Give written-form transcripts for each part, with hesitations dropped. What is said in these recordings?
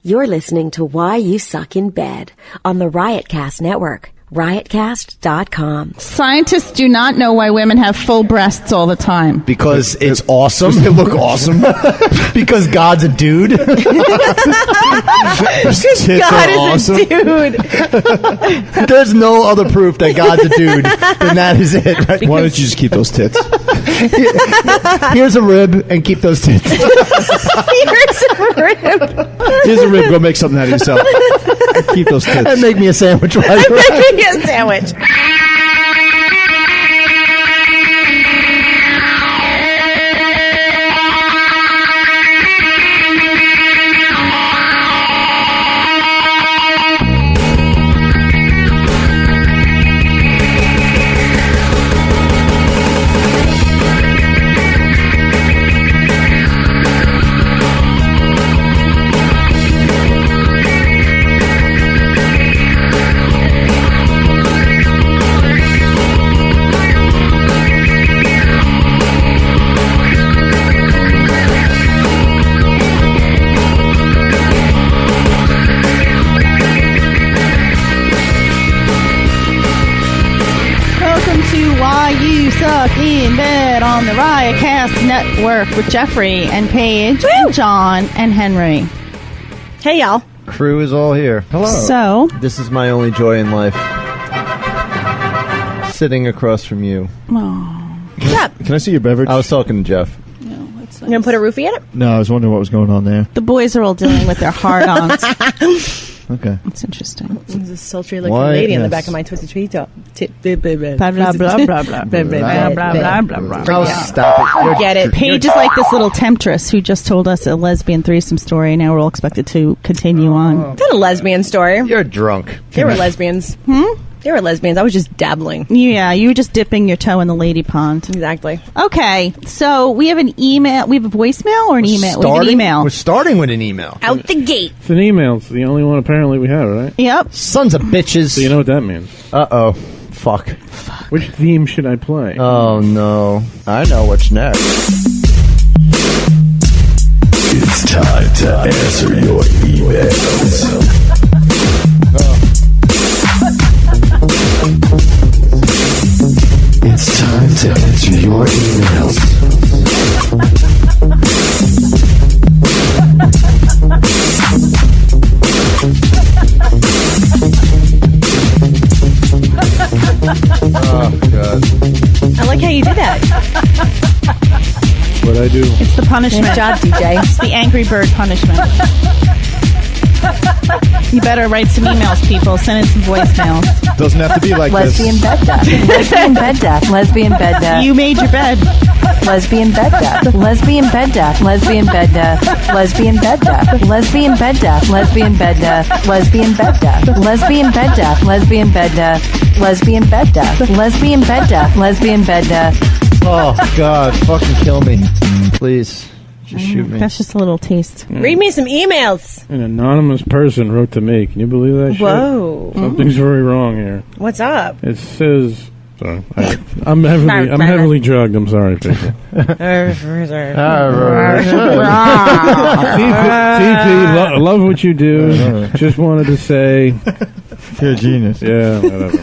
You're listening to Why You Suck in Bed on the Riotcast Network. Riotcast.com. Scientists do not know why women have full breasts all the time. Because it's awesome. They look awesome. Because God's a dude. God is a dude. There's no other proof that God's a dude than that is it. Right? Why don't you just keep those tits? Here's a rib and keep those tits. Here's a rib. Here's a rib. Go make something out of yourself. Keep those tits. And make me a sandwich. Right? Make me a sandwich. In bed on the Riotcast Network with Jeffrey and Paige and John and Henry. Hey, y'all. Crew is all here. Hello. So, This is my only joy in life. Sitting across from you. Can I see your beverage? I was talking to Jeff. no, it's You gonna put a roofie in it? No, I was wondering what was going on there. the boys are all dealing with their hard-ons. Okay. It's interesting. There's a sultry looking Why? lady in the Yes. back of my twisted tree top. Blah, blah, blah, blah, blah, blah, blah, blah, blah, blah. Oh, stop it. Forget it. Paige is like this little temptress who just told us a lesbian threesome story. Now we're all expected to continue on. It's not a lesbian story. You're drunk. They were lesbians. They were lesbians. I was just dabbling. Yeah, you were just dipping your toe in the lady pond. Exactly. Okay, so we have an email. We have a voicemail or an email? We have an email. We're starting with an email. Out the gate. It's an email. It's the only one apparently we have, right? Yep. Sons of bitches. So you know what that means. Uh-oh. Fuck. Which theme should I play? Oh, no. I know what's next. It's time to answer your emails. It's time to answer your emails. Oh, God. I like how you did that. What I do? It's the punishment. Good job, DJ. It's the Angry Bird punishment. You better write some emails, people. Send in some voicemails. Doesn't have to be like Lesbian this. bed death. Lesbian bed death. Lesbian bed death. You made your bed. Lesbian bed death. Lesbian bed death. Lesbian bed death. Lesbian bed death. Lesbian bed death. Lesbian bed death. Lesbian bed death. Lesbian bed death. Lesbian bed death. Lesbian bed death. Lesbian bed death. Lesbian bed death. Oh, God. Fucking kill me. Please. Just shoot me. That's just a little taste. Read me some emails. An anonymous person wrote to me. Can you believe that shit? Whoa. Something's very wrong here. What's up? It says... Sorry. I'm heavily drugged. I'm sorry, people. TP, love what you do. Just wanted to say... You're a genius. Yeah, whatever.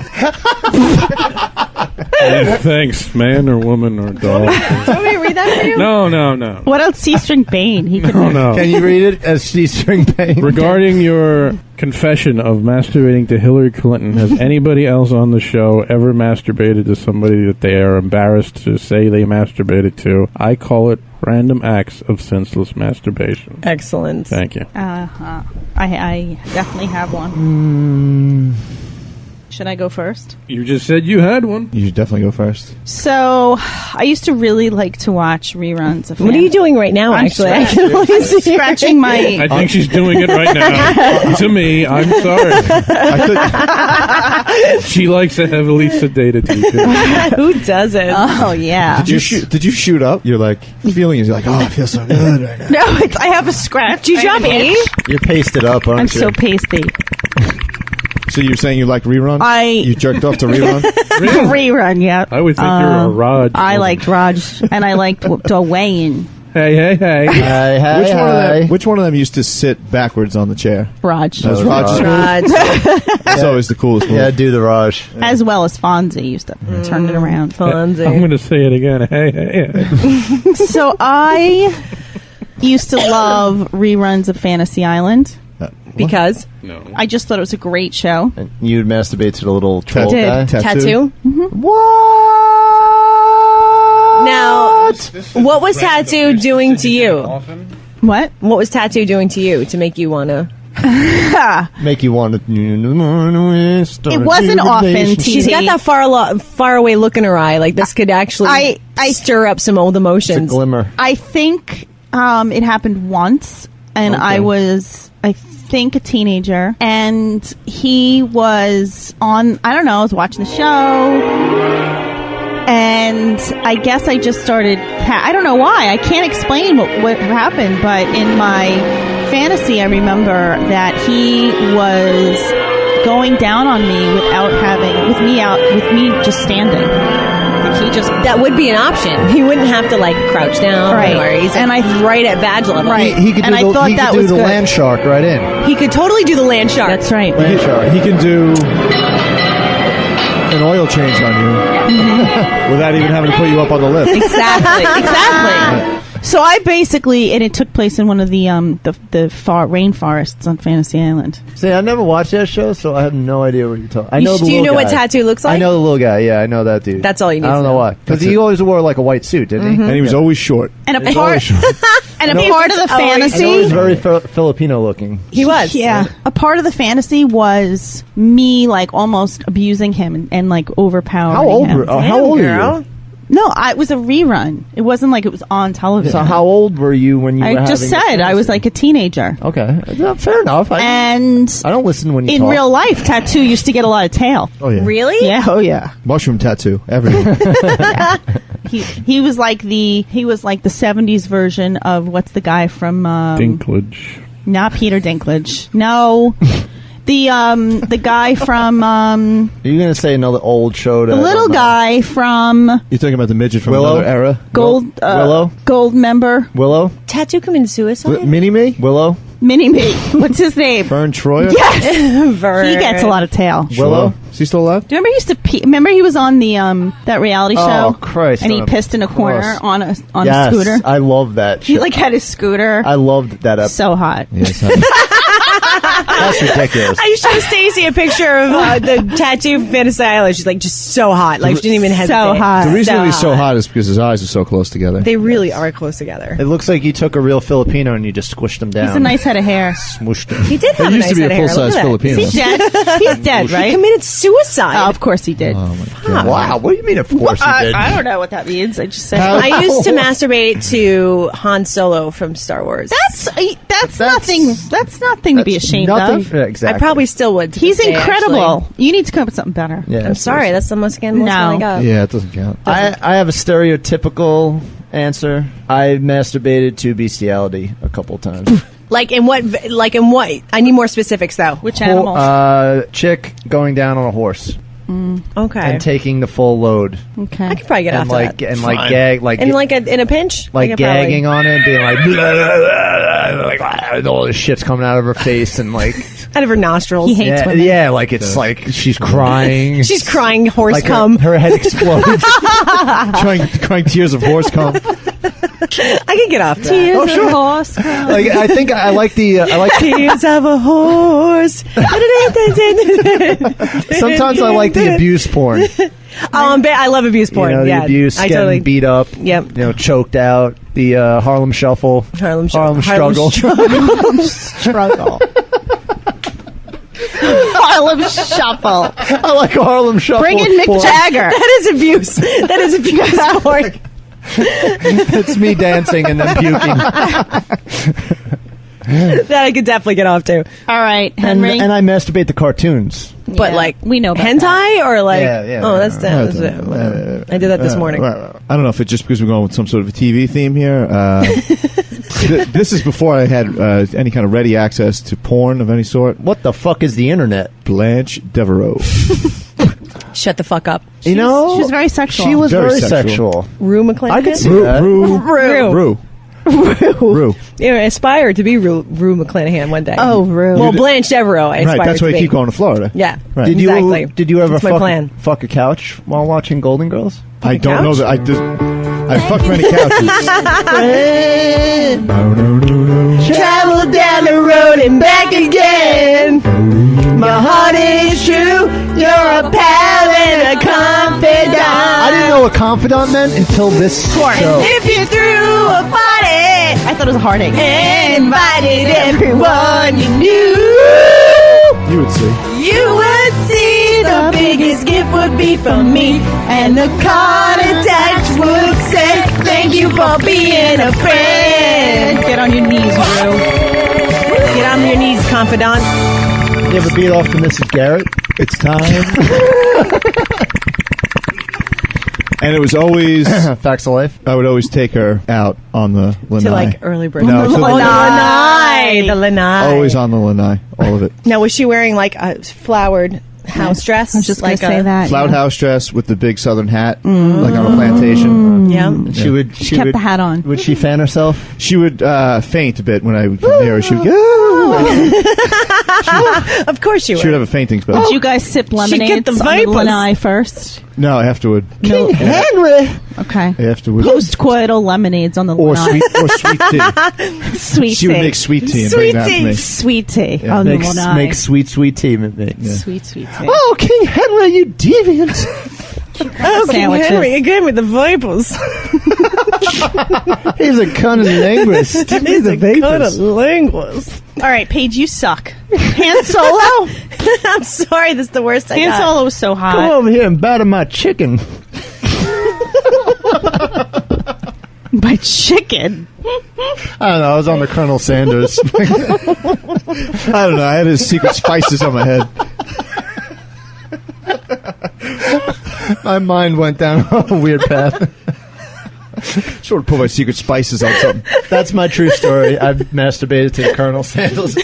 Thanks, man or woman or dog. Do you want me to read that for you? No. What else? C-string Bane. He could. No. Can you read it as C-string pain? Regarding your confession of masturbating to Hillary Clinton, has anybody else on the show ever masturbated to somebody that they are embarrassed to say they masturbated to? I call it random acts of senseless masturbation. Excellent. Thank you. I definitely have one. Should I go first? You just said you had one. You should definitely go first. So, I used to really like to watch reruns of. What are you doing right now, I'm actually? I can only see scratching my. I think she's doing it right now. To me, I'm sorry. She likes a heavily sedated teacher. Who doesn't? Oh yeah. Did you shoot up? You're like feeling it. You're like, oh, I feel so good right now. No, I have a scratch. Did you drop E? You're pasted up, aren't I'm you? so pasty. So you're saying you like rerun? I- You jerked off to rerun? Rerun, yeah. I would think you're a Raj. I liked Raj, and I liked Dwayne. Hey, hey, hey. Hey, hey, Which one of them used to sit backwards on the chair? Raj. That was Raj's move. Raj. That's always the coolest move. Yeah, do the Raj. As well as Fonzie used to turn it around. Fonzie. I'm going to say it again. Hey, hey, hey. So I used to love reruns of Fantasy Island. Because No. I just thought it was a great show. And you'd masturbate to the little troll did. guy? tattoo. What? Now, what was tattoo doing to you? What? What was tattoo doing to you to make you want to? Make you want to... It wasn't often TV. She's got that far away look in her eye. Like this could actually I stir up some old It's a emotions. glimmer. I think it happened once, and Okay. I was, I think, a teenager, and he was on, I don't know, I was watching the show, and I guess I just started, I don't know why, I can't explain what happened, but in my fantasy, I remember that he was going down on me with me just standing. Like he just That would be an option. He wouldn't have to like crouch down, Right. Or he's And right at badge level. Right. He could And do I thought he that could do was the good. land shark right in. He could totally do the land shark. That's right. Land shark. He can do an oil change on you without even having to put you up on the lift. Exactly. So I basically, and it took place in one of the far rainforests on Fantasy Island. See, I never watched that show, so I have no idea what you're talking. I know the Do you little know what guy. tattoo looks like? I know the little guy. Yeah, I know that dude. That's all you need I don't to know know. why. Because That's he it. always wore like a white suit, didn't he? And he was always short. And a He was part, always short. and a No, part of the it's always- I know he was fantasy. very Filipino looking. He was. Yeah, a part of the fantasy was me like almost abusing him and like overpowering How old him. were? How old are girl. you? No, it was a rerun. It wasn't like it was on television. So how old were you when you were I just having this said I was fantasy? like a teenager. Okay, fair enough. And I don't listen when you in talk. real life, Tattoo used to get a lot of tail. Oh, yeah. Really? Yeah, oh yeah. Mushroom tattoo. Everything. He was like the 70s version of what's the guy from Dinklage. not Peter Dinklage. No. The guy from Are you going to say another old show? the little guy from You're talking about the midget from Willow? another era? Willow? Gold member Willow? Tattoo committed suicide? Mini-Me? Willow? Mini-Me. What's his name? Fern Troyer? Yes, Vern. he gets a lot of tail. Willow? Is he still alive? Do you remember he used to pee? Remember he was on the that reality show? Oh, Christ. And he pissed in a corner Gross. on a Yes, scooter. I love that He shit. like had his scooter. I loved that episode. So hot. Yes. That's ridiculous. I showed Stacy a picture of the tattoo from Fantasy Island. She's like just so hot. Like she didn't even hesitate. So hot. The reason he's so hot is because his eyes are so close together. They really are close together. It looks like you took a real Filipino and you just squished him down. He's a nice head of hair. Smooshed him. He did have He a used nice to be head a of hair. full-size Look at that. Filipino. He's dead. He's dead, He right? committed suicide. Of course he did. Oh, my God. Wow, what do you mean of course he did? I don't know what that means. I just said I used to masturbate to Han Solo from Star Wars. that's nothing. That's nothing to be ashamed of. Yeah, exactly. I probably still would. to He's this day, incredible. actually. You need to come up with something better. Yeah, I'm sorry. That's the most scandalous No. one I got. Yeah, it doesn't count. I have a stereotypical answer. I masturbated to bestiality a couple times. Like in what? Like in what? I need more specifics though. Which animals? Chick going down on a horse Okay. and taking the full load, Okay. I could probably get and off like that. and like gag like And like in a pinch, like I could probably- gagging on it, being like, and all this shit's coming out of her face, and like out of her nostrils. He hates yeah, women. yeah, like it's like she's crying. She's crying horse like cum. her head explodes. crying tears of horse cum. I can get off that. Tears of horse. Like I think I like the Tears of a horse. sometimes I like the abuse porn. I love abuse porn. You know, yeah, the abuse, I getting totally. beat up. Yep. You know, choked out. The Harlem Shuffle. Harlem Struggle. Struggle. Harlem Shuffle. I like a Harlem Shuffle. Bring in Mick porn. Jagger. That is abuse. That is abuse porn. It's me dancing and then puking. That I could definitely get off to. All right, and, Henry. and I masturbate to cartoons. But Yeah, like we know about hentai that. or like Yeah. oh that's I did that this morning. I don't know if it's just because we're going with some sort of a TV theme here. This is before I had any kind of ready access to porn of any sort. What the fuck is the internet? Blanche Devereaux. Shut the fuck up. You know, she was very sexual. She was Very very sexual. sexual. Rue McClanahan. I could see Rue. that. Rue. Rue. Rue. Yeah, I aspire to be Rue McClanahan one day. Oh, Rue. Well, Blanche Devereaux, I aspire Right, that's to why I be. keep going to Florida. Yeah, Right. exactly. Did you ever That's my plan. fuck a couch while watching Golden Girls? I don't know couch? that. I fucked many couches. Travel down the road and back again. My heart is true. You're a pal and a confidant. I didn't know what confidant meant until this show. If you threw a party I thought it was a heartache. and invited everyone you knew, You would see. you would see the biggest gift would be from me, and the card attached would say, "Thank you for being a friend." Get on your knees, Rue. Get on your knees, confidant. You ever beat off to Mrs. Garrett? It's time. And it was always, Facts of life. I would always take her out on the lanai. To like early bird. No, Oh, to the the lanai. The lanai. Always on the lanai, all of it. Now, was she wearing like a flowered house dress? I was just going like to say that. Flout house dress with the big southern hat, like on a plantation. Yeah. She would. She kept the hat on. Would she fan herself? She would faint a bit when I would come near her. She would go. Of course you She would would. have a fainting spell. Did you guys sip lemonade get the on the vapors. lanai first? No, afterward. King Henry. Okay. Afterward. Post-coital lemonades on the Or lanai. sweet tea. Sweet She tea. would make sweet tea and Sweet bring that tea. to me. Sweet tea Yeah. on the Makes lanai. sweet tea. Yeah. Sweet tea. Oh, King Henry, you deviant! Oh, King Sandwiches. Henry again with the vipers. He's a cunning linguist. Give me He's the a vapors. good linguist. All right, Paige, you suck. Han Solo? I'm sorry, this is the worst I Han got. Solo was so hot. Come over here and batter my chicken. By chicken. I don't know. I was on the Colonel Sanders. I don't know. I had his secret spices on my head. My mind went down a weird path. Sort of put my secret spices on something. That's my true story. I've masturbated to Colonel Sanders.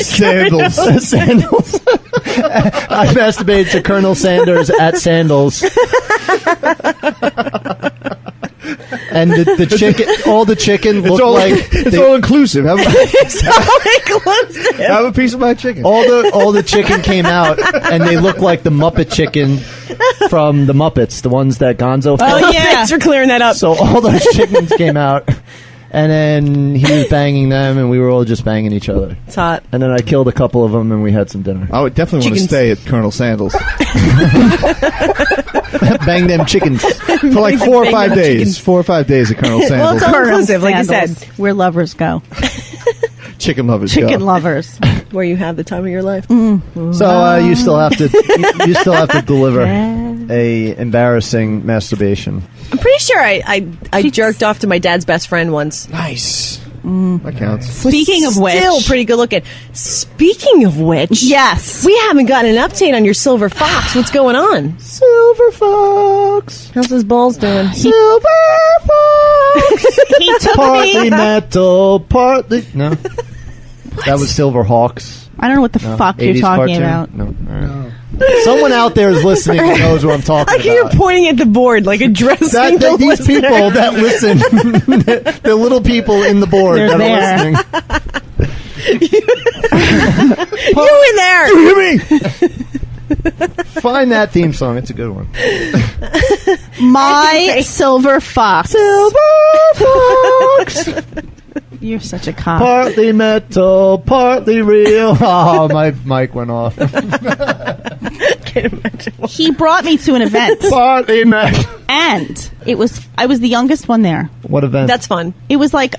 Sandals. Sandals. I masturbated to Colonel Sanders at Sandals. And the chicken, all the chicken looked like It's all inclusive. Have Inclusive. a piece of my chicken. all the chicken came out, and they looked like the Muppet chicken from the Muppets, the ones that Gonzo. Oh, fed. yeah. Thanks for clearing that up. So all those chickens came out, and then he was banging them, and we were all just banging each other. It's hot. And then I killed a couple of them, and we had some dinner. I would definitely want to stay at Colonel Sandals Bang them chickens. for like 4 or 5 days. chickens. 4 or 5 days at Colonel Well, Sandals. it's all inclusive, like you Sandals, said, where lovers go. Chicken lovers. Chicken go. lovers. where you have the time of your life. So you still have to you still have to deliver a embarrassing masturbation. I'm pretty sure I jerked off to my dad's best friend once. Nice. That counts. Speaking of which. Still pretty good looking. Speaking of which, Yes. we haven't gotten an update on your silver fox. What's going on? Silver fox, How's his balls doing? silver fox, He took partly me. metal, partly no. That was Silver Hawks. I don't know what the No. fuck you're 80s talking cartoon? about. No. All right. Someone out there is listening and knows what I'm talking I hear you about. pointing at the board, like addressing the These listener. people that listen, the little people in the board They're that there. are listening. You in there? Hear me? Find that theme song. It's a good one. My silver fox. Silver fox, You're such a cop. partly metal, partly real. Oh, my mic went off. Can't imagine. He brought me to an event, Partly metal. and I was the youngest one there. What event? That's fun. It was like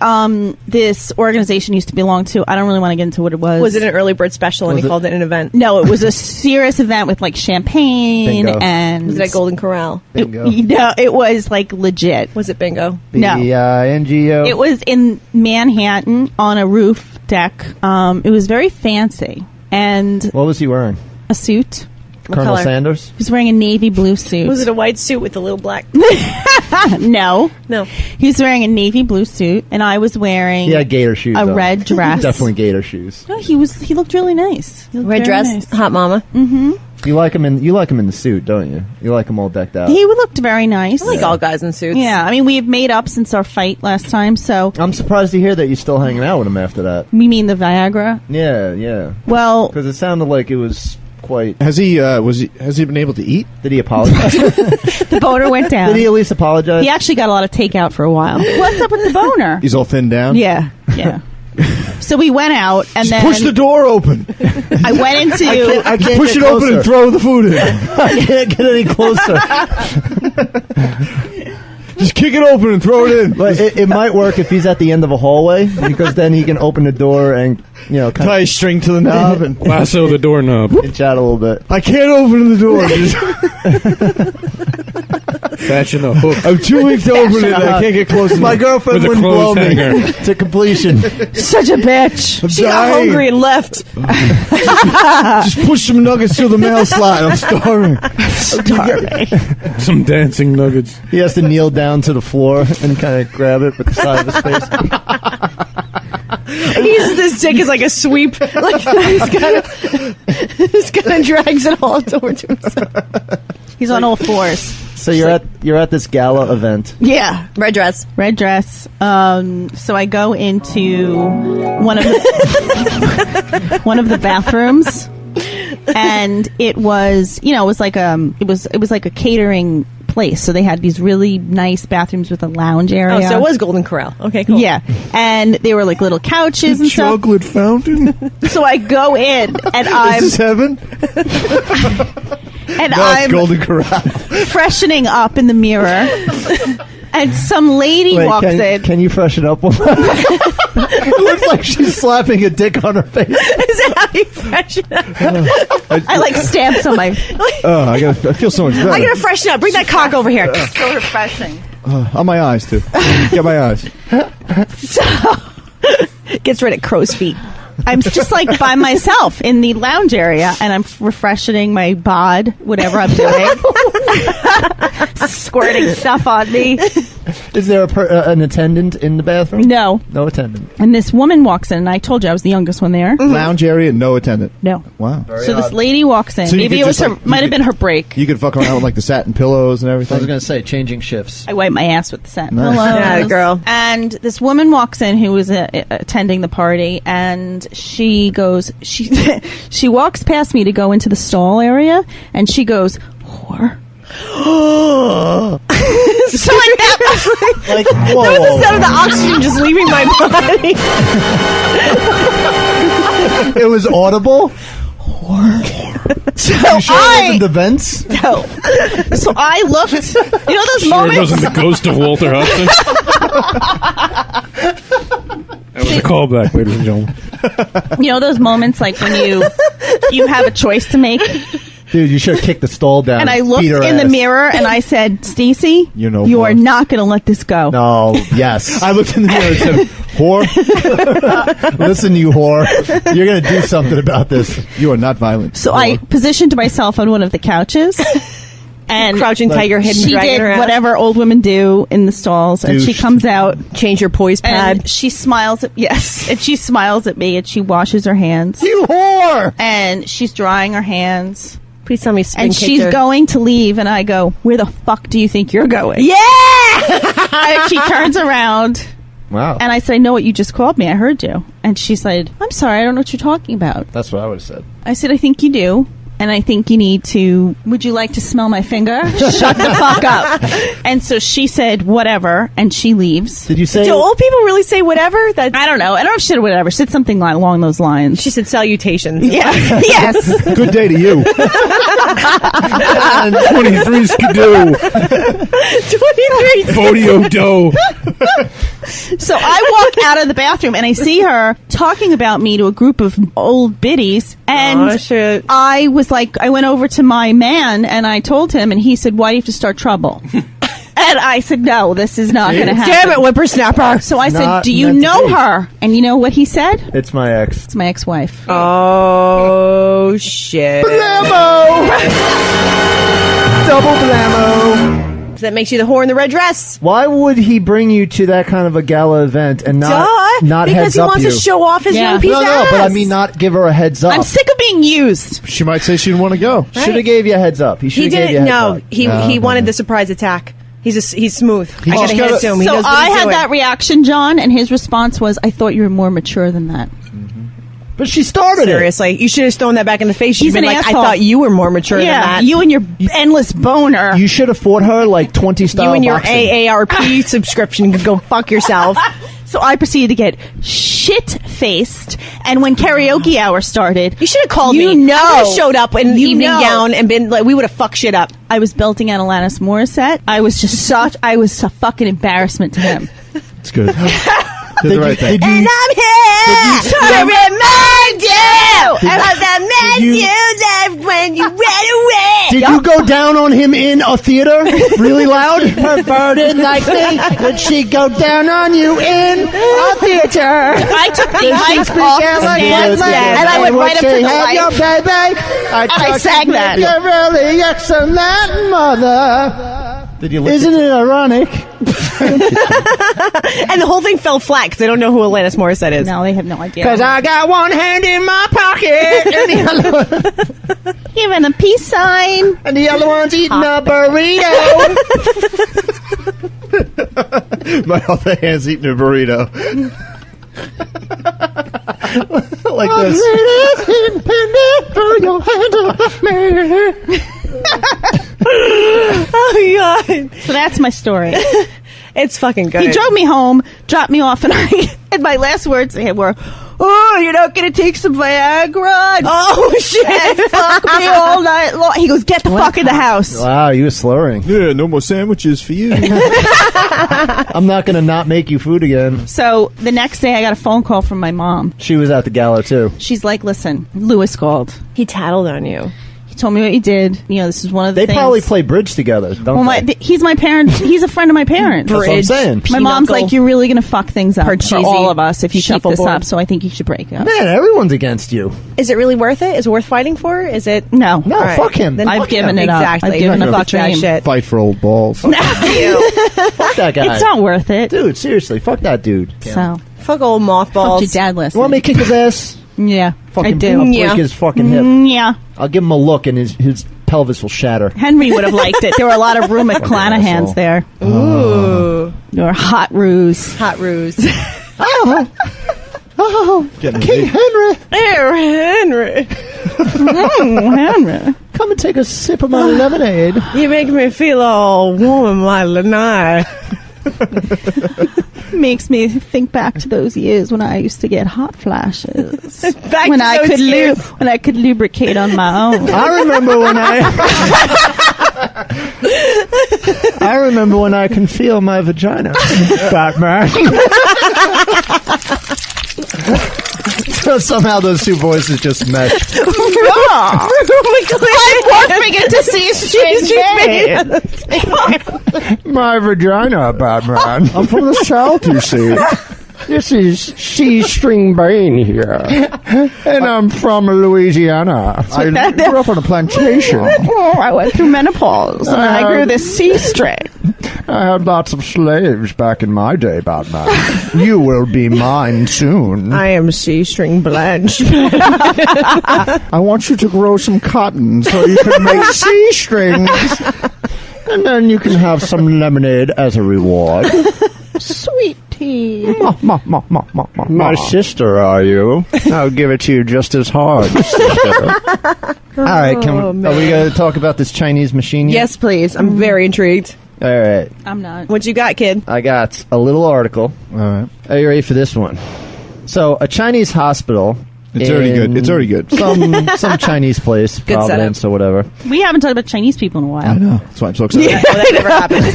this organization used to belong to. I don't really want to get into what it was. Was it an early bird special and Was he it- called it an event? No, it was a serious event with like champagne Bingo. and Was it at Golden Corral? Bingo. No, it was like legit. Was it bingo? No. B-I-N-G-O. It was in Manhattan on a roof deck. It was very fancy and What was he wearing? a suit. Colonel color? Sanders? He was wearing a navy blue suit. Was it a white suit with a little black? No. No. He was wearing a navy blue suit, and I was wearing He had gator shoes. a though. red dress. Definitely gator shoes. No, he looked really nice. He looked Red very dress, nice. hot mama. You like him in the suit, don't you? You like him all decked out. He looked very nice. I like all guys in suits. Yeah, I mean, we've made up since our fight last time, so... I'm surprised to hear that you're still hanging out with him after that. You mean the Viagra? Yeah. Well... Because it sounded like it was quite... Has he been able to eat? Did he apologize? The boner went down. Did he at least apologize? He actually got a lot of takeout for a while. What's up with the boner? He's all thinned down? Yeah. So we went out, and then... push the door open. I went into... I can't push get it closer. open and throw the food in. I can't get any closer. Just kick it open and throw it in. But it might work if he's at the end of a hallway, because then he can open the door and, kind tie a string to the knob and lasso the doorknob. and chat a little bit. I can't open the door. Fashion a hook. I'm too weak to open it. I can't get close enough. My girlfriend With a wouldn't blow clothes me hanger. to completion. Such a bitch. I'm She got dying. hungry and left. Just push some nuggets through the mail slot. I'm starving. Some dancing nuggets. He has to kneel down to the floor and kind of grab it with the side of his face. This dick is like a sweep. Like he's kind of drags it all over to himself. He's on all fours. So you're at this gala event. Yeah. Red dress. Red dress. So I go into one of the bathrooms, and it was like a catering place. So they had these really nice bathrooms with a lounge area. Oh, so it was Golden Corral. Okay, cool. Yeah, and they were like little couches and stuff. Chocolate fountain. So I go in, and I'm Is this heaven? and No, I'm it's Golden Corral. freshening up in the mirror. And some lady walks in. Can you freshen up? It looks like she's slapping a dick on her face. Is that how you freshen up? I like stamps on my. I feel so much better. I gotta freshen up. Bring that cock over here. So refreshing. On my eyes too. Get my eyes. Gets rid of crow's feet. I'm just like by myself in the lounge area, and I'm refreshing my bod, whatever I'm doing, squirting stuff on me. Is there an attendant in the bathroom? No. No attendant. And this woman walks in, and I told you I was the youngest one there. Lounge area, no attendant. No. Wow. So this lady walks in. So you Maybe could it was just, her. like, Might have been her break. You could fuck around with like the satin pillows and I everything. was going to say, changing shifts. I wipe my ass with the satin Nice. pillows. Yeah, girl. And this woman walks in who was attending the party, and she goes, she walks past me to go into the stall area, and she goes, whore. So like that Like, was whoa. instead of the oxygen just leaving my body. It was audible? So You sure it wasn't the vents? So I looked. You know those Sure, it moments? wasn't the ghost of Walter Hudson. That was a callback, ladies and gentlemen. You know those moments like when you have a choice to make. Dude, you should have kicked the stall down. And I looked beat her in the ass. mirror and I said, Stacy, You know you what? are not going to let this go. No, yes. I looked in the mirror and said, whore, Listen, you whore. You're going to do something about this. you are not violent. So I positioned myself on one of the couches. And Crouching tiger, hidden she dragon did around. whatever old women do in the stalls, and she Douche. comes out Change your poise pad. and she smiles at and she smiles at me, and she washes her hands, You whore! and she's drying her hands, Please tell me spin and she's kicked her. going to leave, and I go, "Where the fuck do you think you're going?" Yeah! And she turns around, Wow. and I said, "I know what you just called me. I heard you." And she said, "I'm sorry, I don't know what you're talking about." That's what I would have said. I said, "I think you do. And I think you need to, would you like to smell my finger? Shut the fuck up." And so she said, whatever, and she leaves. Did you say... Do old people really say whatever? That I don't know. I don't know if she said whatever. She said something along those lines. she said salutations. Yeah. Yes. Good day to you. 23 skidoo. 23. Bodio dough. So I walk out of the bathroom and I see her talking about me to a group of old biddies. And Oh, shit. I was like, I went over to my man and I told him, and he said, "Why do you have to start trouble?" And I said, "No, this is not going to happen." Damn it, whippersnapper. So I said, Not "Do you meant to know be." her?" And you know what he said? It's my ex. It's my ex-wife. Oh, shit. Blammo! Double blammo! That makes you the whore in the red dress. Why would he bring you to that kind of a gala event and not Because heads he up wants you? to show off his Yeah. young piece No, of no, ass. but I mean not give her a heads up. I'm sick of being used. She might say she didn't want to go. Should have gave you a heads up. He should He have gave you a didn't. heads No, up. he wanted the surprise attack. He's smooth. I just gotta hand gotta- it to him. He So knows what I he's had doing. that reaction, John, and his response was, "I thought you were more mature than that." But she started it. Seriously, you should have thrown that back in the face. He's You've been an like, asshole. I thought you were more mature than Yeah, that. you and your endless boner. You should have fought her like 20 style You and your boxing. AARP subscription could go fuck yourself. So I proceeded to get shit-faced, and when karaoke hour started, You should have called You me. know. I would have showed up in evening know. gown and been like, we would have fucked shit up. I was belting out Alanis Morissette. I was just I was a fucking embarrassment to him. It's good. Did the right thing. Did you, And I'm here to remind you of the mess you left when you ran away. did you go down on him in a theater really loud? Perverted like me. Did she go down on you in a theater? I took the mic off the stand, and I went right up to the light. Baby. I sang that. You're really excellent, mother. Did you Isn't it ironic? And the whole thing fell flat because they don't know who Alanis Morissette is. No, they have no idea. Because I got one hand in my pocket and the other, Giving a peace sign. and the other one's eating a burrito. My other hand's eating a burrito. Like this. Oh, God. So that's my story. It's fucking good. He drove me home, dropped me off, and and my last words to him were, "Oh, you're not going to take some Viagra?" Oh, shit. And fuck me all night long. He goes, "Get the fuck in the house." Wow, you were slurring. Yeah, no more sandwiches for you. I'm not going to not make you food again. So the next day, I got a phone call from my mom. She was at the gala, too. She's like, "Listen, Lewis called. He tattled on you. He told me what you did. You know, this is one of the They things." probably play bridge together, don't Well, they? he's my parent. He's a friend of my parents. That's what I'm saying. My mom's Pinochle. like, "You're really going to fuck things up for Parcheesi. all of us if you keep this Shuffleboard. up. So I think you should break up." Man, everyone's against you. Is it really worth it? Is it worth fighting for? Is it? No, No, All right. fuck him. Then I've fuck given him. it up. Exactly. I've given up Fuck the that dream. shit. Fight for old balls. Fuck that guy. it's not worth it. Dude, seriously, fuck that dude. So Fuck old fuck your mothballs. dad You listen. want me to kick his ass? Yeah, Fucking I do. I'll Yeah. break his fucking hip. Yeah. I'll give him a look and his pelvis will shatter. Henry would have liked it. There were a lot of room at Clanahan's asshole. there. Ooh. There were hot roos. Hot ruse. Oh, Getting King Henry, Henry. Henry. come and take a sip of my lemonade. You make me feel all warm in my lanai. Makes me think back to those years when I used to get hot flashes. Back when to I those could years. when I could lubricate on my own. I remember when I remember when I can feel my vagina. Batman. So somehow those two voices just meshed. I'm morphing into C-string. My vagina, Batman. I'm from the South, you see. This is C-string Bane here. And I'm from Louisiana. I grew up on a plantation. I went through menopause and I grew this C-string. I had lots of slaves back in my day, Batman. You will be mine soon. I am C-string Blanche. I want you to grow some cotton so you can make C-strings. And then you can have some lemonade as a reward. Sweet tea. My sister, are you? I'll give it to you just as hard, sister. All right, are we going to talk about this Chinese machine yet? Yes, please. I'm very intrigued. All right. I'm not. What you got, kid? I got a little article. All right. Are you ready for this one? So, a Chinese hospital. It's already in good. It's already good. Some Chinese place, Good Providence setup. or whatever. We haven't talked about Chinese people in a while. I know. That's why I'm so excited. Well, that never happened.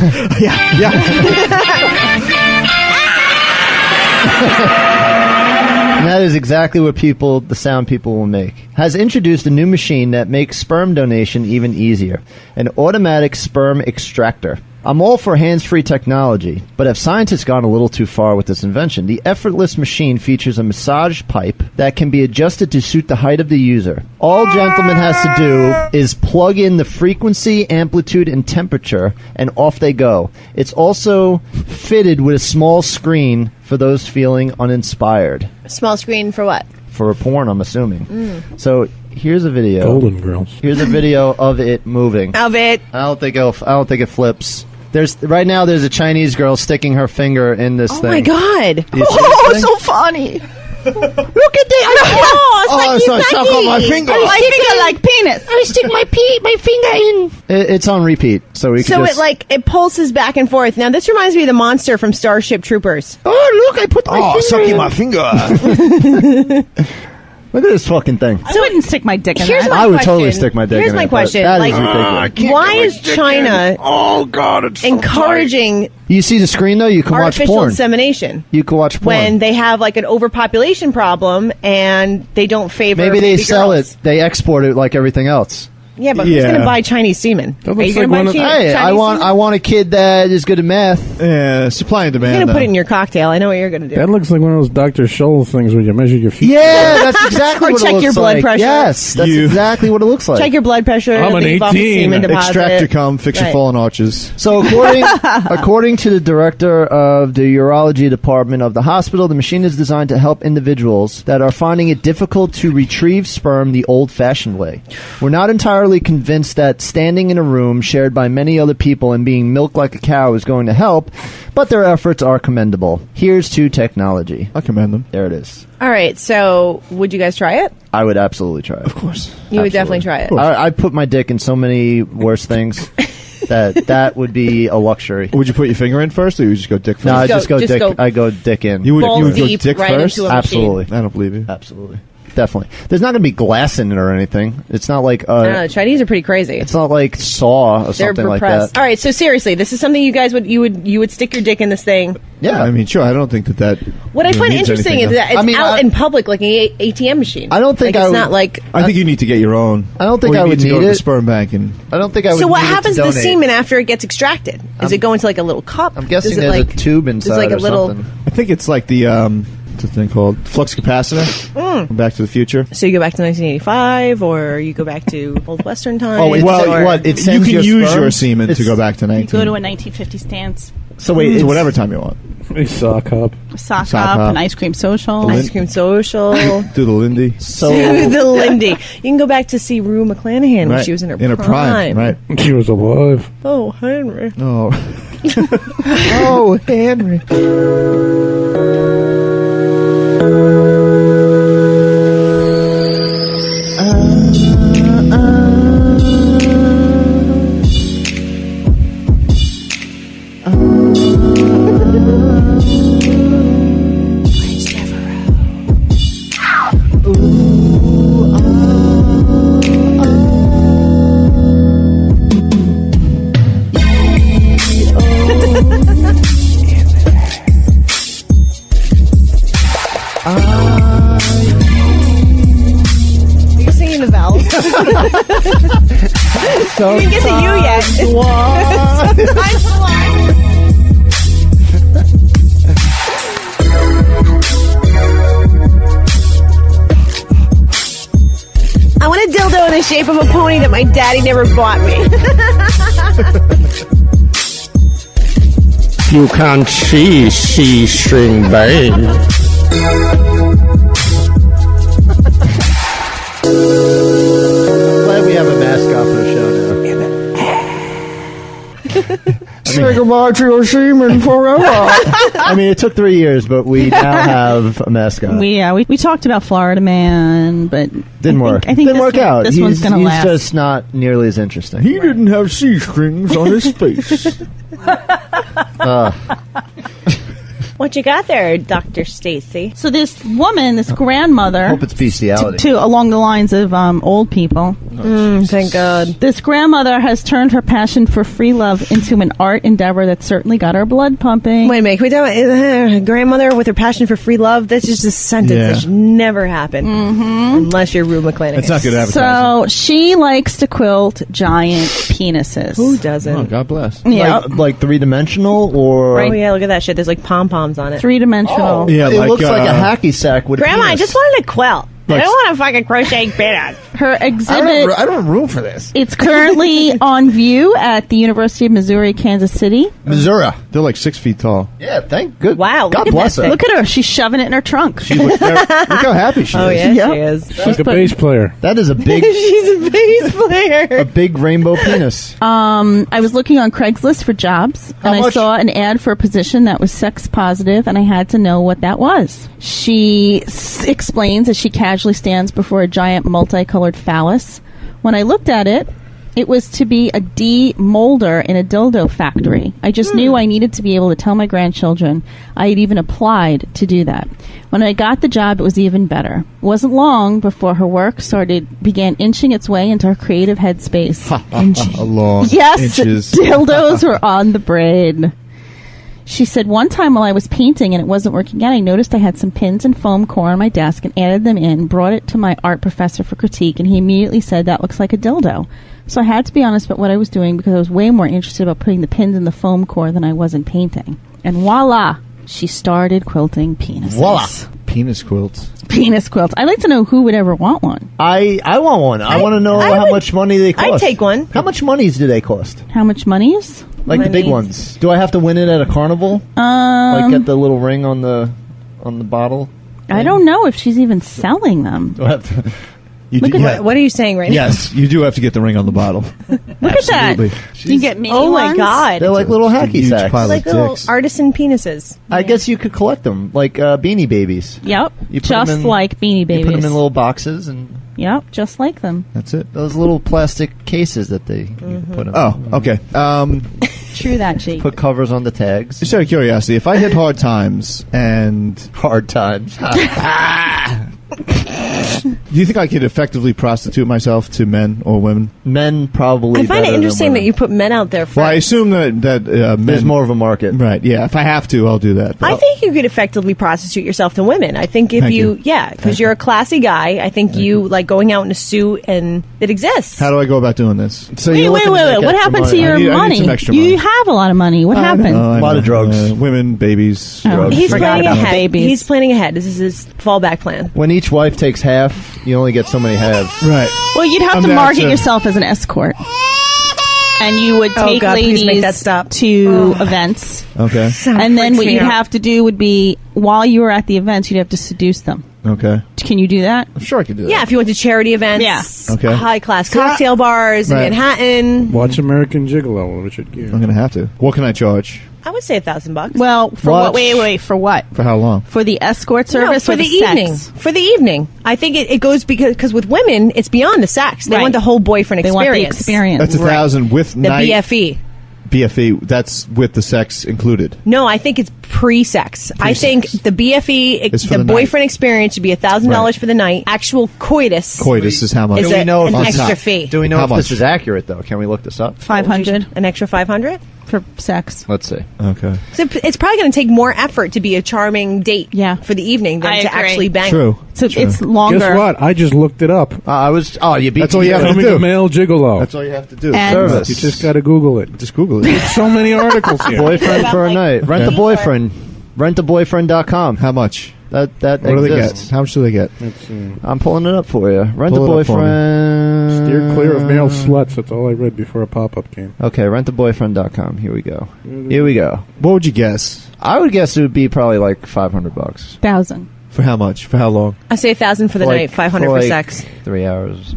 And that is exactly what the sound people will make. Has introduced a new machine that makes sperm donation even easier. An automatic sperm extractor. I'm all for hands-free technology, but have scientists gone a little too far with this invention? The effortless machine features a massage pipe that can be adjusted to suit the height of the user. All gentleman has to do is plug in the frequency, amplitude, and temperature, and off they go. It's also fitted with a small screen for those feeling uninspired. Small screen for what? For a porn, I'm assuming. So here's a video. Golden Girls. Here's a video of it moving. Of it. I don't think it flips. There's a Chinese girl sticking her finger in this thing. Oh my god! Oh, so funny. Look at that! So I suck on my finger. My finger like penis. I stick my finger in. It's on repeat, so we can So just... it pulses back and forth. Now this reminds me of the monster from Starship Troopers. Oh, look, I put my finger in. my finger. Look at this fucking thing. I wouldn't stick my dick in Here's that. my I would question. totally stick my dick Here's in my it, but question. that Like, is ridiculous. why is China Oh, God, it's so encouraging You see the screen, though? You can watch artificial porn. insemination You can watch porn. when they have like an overpopulation problem and they don't favor Maybe they baby sell girls? it. They export it like everything else. Yeah, but who's Yeah. going to buy Chinese semen? That Are looks you going like to buy one of- Chinese Hey, I semen? want a kid that is good at math. Yeah, supply and demand. You're going to put though. it in your cocktail. I know what you're going to do. That looks like one of those Dr. Scholl things where you measure your feet. Yeah, that's exactly Or what check it looks your blood like. pressure. Yes, that's exactly what it looks like. Check your blood pressure. I'm an leave off the 18. semen deposit. Extractor come, fix your Right. fallen arches. So according to the director of the urology department of the hospital, the machine is designed to help individuals that are finding it difficult to retrieve sperm the old-fashioned way. We're not entirely convinced that standing in a room shared by many other people and being milked like a cow is going to help, but their efforts are commendable. Here's to technology. I commend them. There it is. All right, so would you guys try it? I would absolutely try it. Of course. You would definitely try it. I put my dick in so many worse things that would be a luxury. Would you put your finger in first, or you would just go dick first? No, I Just just go go- dick. just go I go dick in. you would balls go deep dick right first? into a machine. Absolutely. I don't believe you. Absolutely. Definitely. There's not going to be glass in it or anything. It's not like I don't know, the Chinese are pretty crazy. it's not like Saw or They're something like repressed. that. All right, so seriously, this is something you guys would stick your dick in this thing. Yeah, I mean, sure. I don't think that. What I find means interesting is anything, that it's I mean, out I- in public like an ATM machine. I don't think like, I it's would- not like. I think you need to get your own. I don't think Or you I would to go need to the it. sperm bank and. I don't think I would. So what need it happens to the donate. semen after it gets extracted? Does it go into like a little cup? I'm guessing Does it, there's like, a tube inside like a or little. something. I think it's like the what's the thing called flux capacitor. From Back to the Future. So you go back to 1985, or you go back to old Western times. Oh, it's, or, what? It You sends can your use sperm? your semen to It's- go back to You 19. go to a 1950s dance, So wait, to it's whatever time you want. A sock hop. sock Sock hop, hop. an ice cream social. Ice Cream Social. Do the Lindy. So To the Lindy. You can go back to see Rue McClanahan when she was in her prime. Right. She was alive. Oh, Henry. Oh. oh, Henry. Are you singing the vowels? You didn't get to you yet. I want a dildo in the shape of a pony that my daddy never bought me. You can't see C-string vein. Glad we have a mascot for the show now. Say goodbye to your semen forever. I mean, it took 3 years, but we now have a mascot. We talked about Florida Man, but Didn't work. I think Didn't this work one- out. This one's gonna he's last. just not nearly as interesting. He didn't have C-strings on his face. What you got there, Dr. Stacy? So this woman, this grandmother, Hope it's bestiality. to along the lines of old people. Thank God. This grandmother has turned her passion for free love into an art endeavor that certainly got her blood pumping. Wait a minute. Can we talk about grandmother with her passion for free love? That's just a sentence that should never happen. Unless you're Rue McClanahan. It's not good advertising. So she likes to quilt giant penises. Who doesn't? Oh, God bless. Yeah. Like three-dimensional or... Oh, yeah, look at that shit. There's like pom-poms on it. Three-dimensional. Yeah, It looks like a hacky sack with a Grandma, I penis. just wanted to quilt. I don't want to fucking crochet bit. Her exhibit... I don't have room for this. It's currently on view at the University of Missouri, Kansas City. Missouri. They're like 6 feet tall. Yeah, thank good. Wow, God look at bless that her. Look at her. She's shoving it in her trunk. Look how happy she Oh, is. yeah, Yep. she is. She's a bass player. That is a big, She's a bass player. a big rainbow penis. I was looking on Craigslist for jobs, and I much? saw an ad for a position that was sex positive, and I had to know what that was. She explains as she casually stands before a giant multicolored phallus. When I looked at it, it was to be a demolder in a dildo factory. I just knew I needed to be able to tell my grandchildren. I had even applied to do that. When I got the job, it was even better. It wasn't long before her work began inching its way into her creative headspace. Long Yes, inches. dildos were on the brain. She said, one time while I was painting and it wasn't working out, I noticed I had some pins and foam core on my desk and added them in, brought it to my art professor for critique, and he immediately said, that looks like a dildo. So I had to be honest about what I was doing because I was way more interested about putting the pins in the foam core than I was in painting. And voila, she started quilting penises. Voila. Penis quilts. Penis quilts. I'd like to know who would ever want one. I want one. I want to know how much money they cost. I'd take one. How much monies do they cost? How much money is? Like the big ones. Do I have to win it at a carnival? Like get the little ring on the bottle? I don't know if she's even selling them. Do I have to? What are you saying right Yes, you do have to get the ring on the bottle. Look at that. You get mini now? Oh, my ones? God. They're like little hacky huge sacks. pile of Like little dicks. artisan penises. I guess you could collect them like Beanie Babies. Yep. You put Just them in- like Beanie Babies. You put them in little boxes and Yep, just like them. That's it. those little plastic cases that they you put them. Oh, okay. True that, Jake. Put covers on the tags. Just out of curiosity, if I hit hard times and Hard times. do you think I could effectively prostitute myself to men or women? Men probably. I find better it than interesting that women. you put men out there first. Well, I assume that men. There's more of a market. Right, yeah. If I have to, I'll do that. I think you could effectively prostitute yourself to women. I think if Thank you. because you're a classy guy. I think you like going out in a suit, and it exists. How do I go about doing this? So Wait, you're wait, looking wait, to wait. make What extra happened to money. your I need money? some extra You money. have a lot of money. What happened? A lot of drugs. Women, babies, Oh. drugs. He's Forgot planning about ahead. babies. He's planning ahead. This is his fallback plan. When each wife takes half, you only get so many halves. Right. Well, you'd have I'm to down market to- yourself as an escort. And you would Oh, take God, please make that ladies stop. to events. Okay. And then what freaks me you'd out. have to do would be, while you were at the events, you'd have to seduce them. Okay. Can you do that? I'm sure I can do that. Yeah, if you went to charity events, Yeah. Okay. high class cocktail bars Right. in Manhattan, Watch American Gigolo, Richard Gere. I'm going to have to. What can I charge? I would say $1,000. Well, for Watch. what? Wait, for what? For how long? For the escort No, service for or the sex? evening. For the evening, I think it goes because with women, it's beyond the sex. They Right. want the whole boyfriend They experience. want the experience. That's $1,000 with The night. BFE. BFE. That's with the sex included. No, I think it's pre-sex. I think the BFE, It's for the the boyfriend experience should be $1,000 Right. for the night. Actual coitus. Coitus is how much? Is Do we it know if an it's extra not- fee? Do we know How if this much? is accurate though? Can we look this up? 500 An extra 500? for sex. Let's see. Okay. So it's probably going to take more effort to be a charming date Yeah. for the evening than I to agree. actually bang. True. So True. it's longer. Guess what? I just looked it up. You beat That's all you have to Becoming do. a male gigolo. That's all you have to do. And- Service. You just got to Google it. Just Google it. So many articles here. Boyfriend for a night. Rent a boyfriend. Rentaboyfriend.com. How much? That What do they exists. get? How much do they get? I'm pulling it up for you. Rent a Pull it up for me. boyfriend. Steer clear of male sluts. That's all I read before a pop-up came. Okay, rentaboyfriend.com. Here we go. Here we go. What would you guess? I would guess it would be probably like $500. 1,000. For how much? For how long? I say 1,000 for the Like, night, 500 for like sex. 3 hours.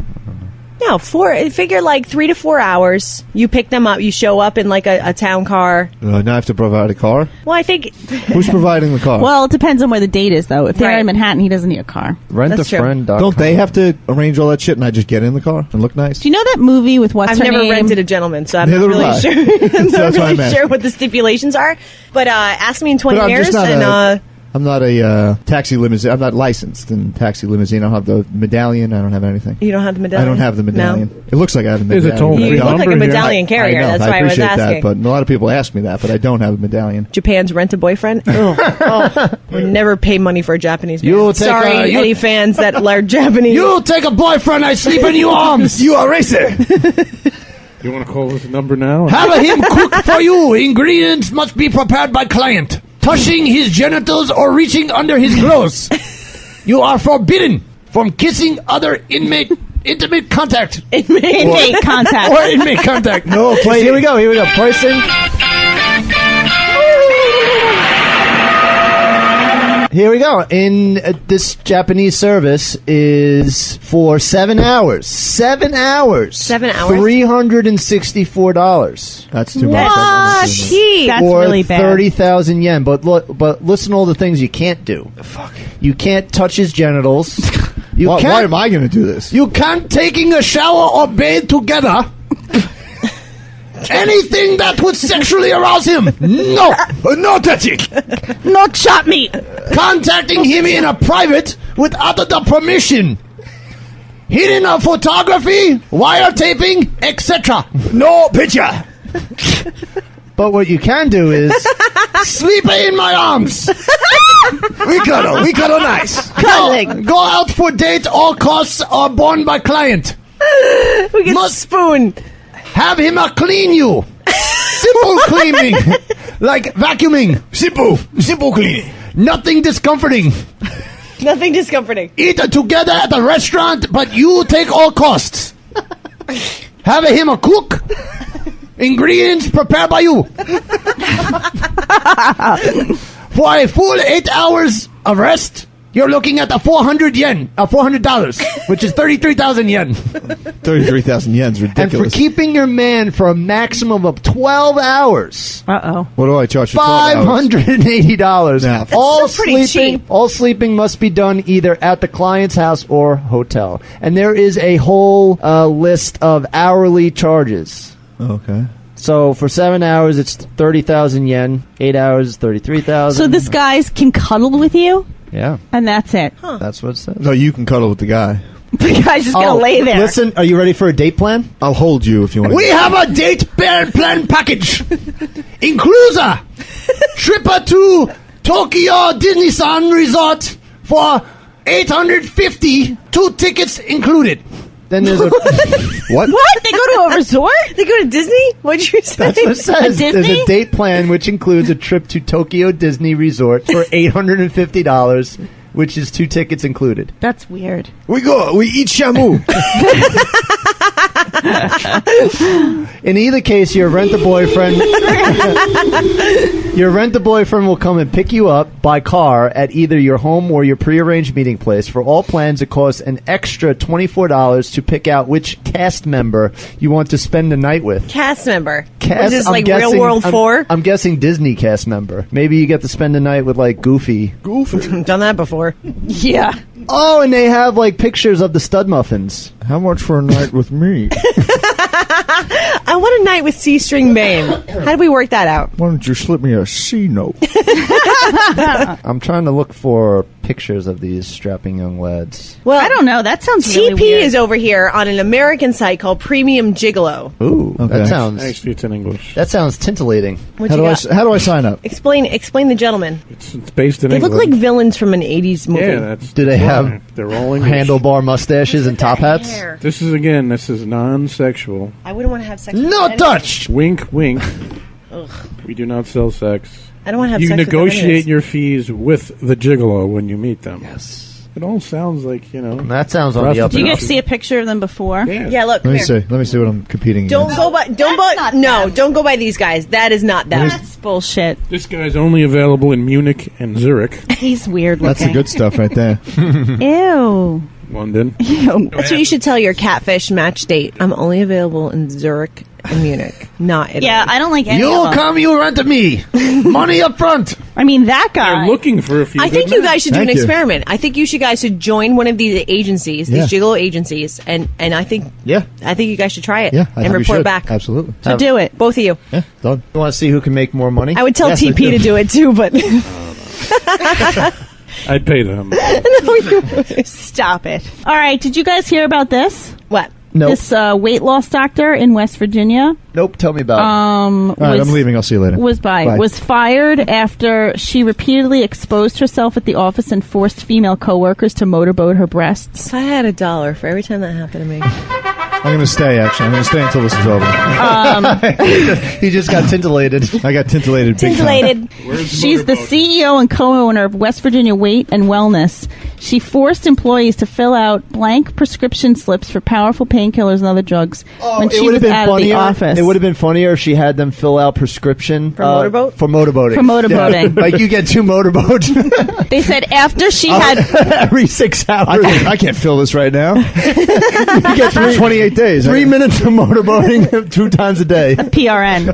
No, figure like 3 to 4 hours. You pick them up. You show up in like a town car. Now I have to provide a car? Well, I think Who's providing the car? Well, it depends on where the date is, though. If they're Right. in Manhattan, he doesn't need a car. Rentafriend.com. Don't they have to arrange all that shit and I just get in the car and look nice? Do you know that movie with what's I've her never name? rented a gentleman, so I'm Neither not have really I. sure. I'm So not that's why really I'm sure asking. what the stipulations are. But ask me in 20 But I'm years, just not and I'm not a taxi limousine. I'm not licensed in taxi limousine. I don't have the medallion. I don't have anything. You don't have the medallion? I don't have the medallion. No. It looks like I have the medallion. Is it toll-free You look like a number here? medallion carrier. I know, That's why I was appreciate asking. that, but a lot of people ask me that, but I don't have a medallion. Japan's rent-a-boyfriend? Would never pay money for a Japanese man. You take Sorry, any fans that are Japanese. You take a boyfriend, I sleep in your arms. You are racist. You want to call this number now? Have him cook for you. Ingredients must be prepared by client. Touching his genitals or reaching under his clothes. You are forbidden from kissing other intimate contact. Inmate contact. Or inmate contact. No, Wait, here we go. Pricing. Here we go. In this Japanese service is for 7 hours. 7 hours. 7 hours? $364. That's too much. That's cheap. That's or really bad. 30,000 yen. But listen to all the things you can't do. Fuck. You can't touch his genitals. Why am I going to do this? You can't taking a shower or bathe together. Anything that would sexually arouse him. No. No touching. Not shot me. Contacting him in a private without the permission. Hidden a photography, wiretaping, etc. No picture. But what you can do is sleep in my arms. We cuddle nice. Cuddling. Go out for date. All costs are borne by client. We get spoon. Have him clean you. Simple cleaning. Like vacuuming. Simple cleaning. Nothing discomforting. Nothing discomforting. Eat together at a restaurant, but you take all costs. Have him cook. Ingredients prepared by you. For a full 8 hours of rest, you're looking at $400, which is 33,000 yen. 33,000 yen's ridiculous. And for keeping your man for a maximum of 12 hours. Uh-oh. What do I charge for 12 hours? $580. Nah, all still pretty sleeping, cheap. all sleeping must be done either at the client's house or hotel. And there is a whole list of hourly charges. Okay. So for 7 hours, it's 30,000 yen. 8 hours, 33,000. So this guy's can cuddle with you, Yeah, and that's it. that's what it says. No, you can cuddle with the guy. The guy's just gonna lay there. Listen, are you ready for a date plan? I'll hold you if you want. We have a date plan package. Includes a trip to Tokyo Disneyland Resort for $850. 2 tickets included. Then there's a What? What? They go to a resort? They go to Disney? What'd you say? That's what it says. A There's Disney? a date plan which includes a trip to Tokyo Disney Resort for $850, which is 2 tickets included. That's weird. We eat shamu. In either case, your rent-a-boyfriend will come and pick you up by car at either your home or your prearranged meeting place. For all plans, it costs an extra $24 to pick out which cast member you want to spend the night with. Cast member. Cast, Is this I'm like guessing- Real World 4? I'm guessing Disney cast member. Maybe you get to spend the night with like Goofy. Done that before. Yeah. Oh, and they have like pictures of the stud muffins. How much for a night with me? I want a night with C-string Bane. How do we work that out? Why don't you slip me a C note? I'm trying to look for pictures of these strapping young lads. Well, I don't know. That sounds TP really weird. is over here on an American site called Premium Gigolo. Ooh, Okay. that sounds Actually, it's in English. titillating. What How you do got? how do I sign up? Explain the gentlemen. It's based in They look England. like villains from an 80s movie. Yeah, that's Do they why. have They're all English. handlebar mustaches and top hats? Hair. This is non-sexual. I wouldn't want to have sex with No anyone. touch. Wink, wink. We do not sell sex. I don't want to have You sex with them negotiate anyways. your fees with the gigolo when you meet them. Yes. It all sounds like, That sounds on the up Do you and get up. to see a picture of them before? Yeah, look. Let me here. see. Let me see what I'm competing Don't against. go by. Don't go by these guys. That is not them. That's bullshit. This guy's only available in Munich and Zurich, He's weird That's the looking. good stuff right there. Ew. London. Ew. That's what you should tell your catfish match date. I'm only available in Zurich and Munich, not Italy. Yeah, I don't like any You of them. come, you rent to me. Money up front. I mean, that guy. They're looking for a few. I think good you men. guys should do an Thank you. experiment. I think you guys should join one of these agencies, these Yeah. gigolo agencies, and I think Yeah. you guys should try it Yeah, I and think we report should. back. Absolutely. So do it. Both of you. Yeah, done. You want to see who can make more money? I would tell Yes, I TP do. to do it too, but I'd pay them. Stop it. All right, did you guys hear about this? What? Nope. This weight loss doctor in West Virginia. Nope. Tell me about it. All right, I'm leaving. I'll see you later. Was fired after she repeatedly exposed herself at the office and forced female coworkers to motorboat her breasts. If I had $1 for every time that happened to me. I'm going to stay, actually. I'm going to stay until this is over. He just got tintillated. I got tintillated big time. She's the CEO and co-owner of West Virginia Weight and Wellness. She forced employees to fill out blank prescription slips for powerful painkillers and other drugs when she was out of the office. It would have been funnier if she had them fill out prescription For motorboat? For motorboating. For motorboating. Yeah. Like you get 2 motorboats They said after she had... every 6 hours. I can't fill this right now. You get 28 days. 3 minutes of motorboating 2 times a day. PRN.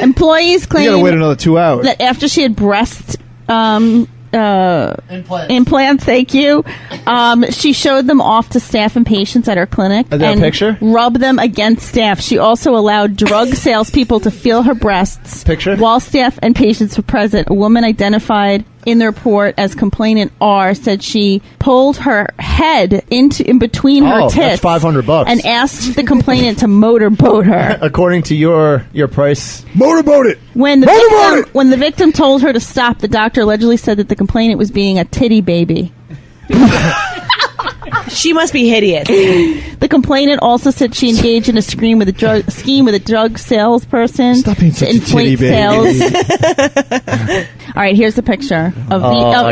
Employees You got to claim wait another 2 hours. that after she had breast implants, thank you, she showed them off to staff and patients at her clinic Is that a and picture? rubbed them against staff. She also allowed drug salespeople to feel her breasts Picture? while staff and patients were present. A woman identified in the report as complainant R said she pulled her head in between her Oh, tits that's $500 and asked the complainant to motorboat her. According to your price. Motorboat it! When the victim told her to stop, the doctor allegedly said that the complainant was being a titty baby. She must be hideous. The complainant also said she engaged in a scheme with a drug salesperson Stop being such to a titty inflate baby. sales. All right, here's the picture of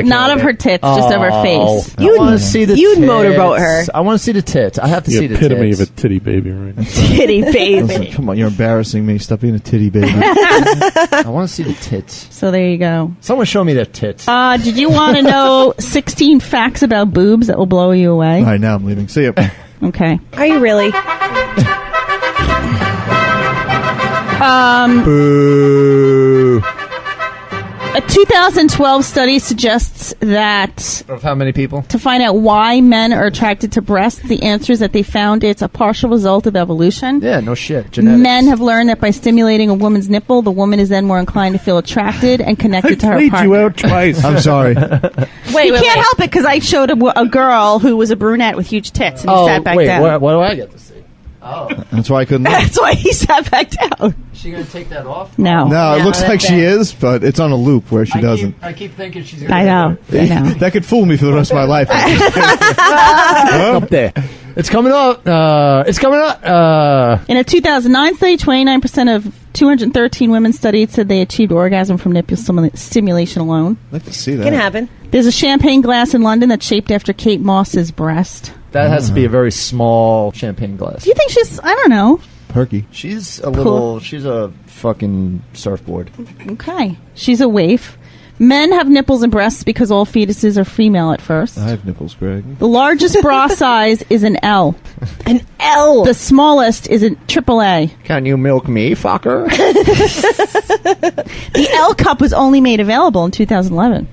not of her tits, just of her face. I want to see the You'd tits. motorboat her. I want to see the tits. I have to The see the epitome tits. of a titty baby, right? Titty baby. Listen, come on, you're embarrassing me. Stop being a titty baby. I want to see the tits. So there you go. Someone show me the tits. Did you want to know 16 facts about boobs that will blow you away? All right, now I'm leaving. See ya. Okay. Are you really? Boo. A 2012 study suggests that Of how many people? to find out why men are attracted to breasts, the answer is that they found it's a partial result of evolution. Yeah, no shit. Genetics. Men have learned that by stimulating a woman's nipple, the woman is then more inclined to feel attracted and connected to her Played partner. you out twice. I'm sorry. You can't help it because I showed a girl who was a brunette with huge tits and he sat back down. What do I get to see? Oh. That's why I couldn't. That's why he sat back down. Is she going to take that off? No. No, it No, looks that's like she bad. is, but it's on a loop where she doesn't. I keep thinking she's going to I know. That could fool me for the rest of my life. up there. It's coming up. It's coming up. In a 2009 study, 29% of 213 women studied said they achieved orgasm from nipple stimulation alone. I'd like to see that. Can happen. There's a champagne glass in London that's shaped after Kate Moss's breast. That has to be a very small champagne glass. Do you think she's, I don't know. Perky. She's a little. She's a fucking surfboard. Okay. She's a waif. Men have nipples and breasts because all fetuses are female at first. I have nipples, Greg. The largest bra size is an L. An L. The smallest is a AAA. Can you milk me, fucker? The L cup was only made available in 2011.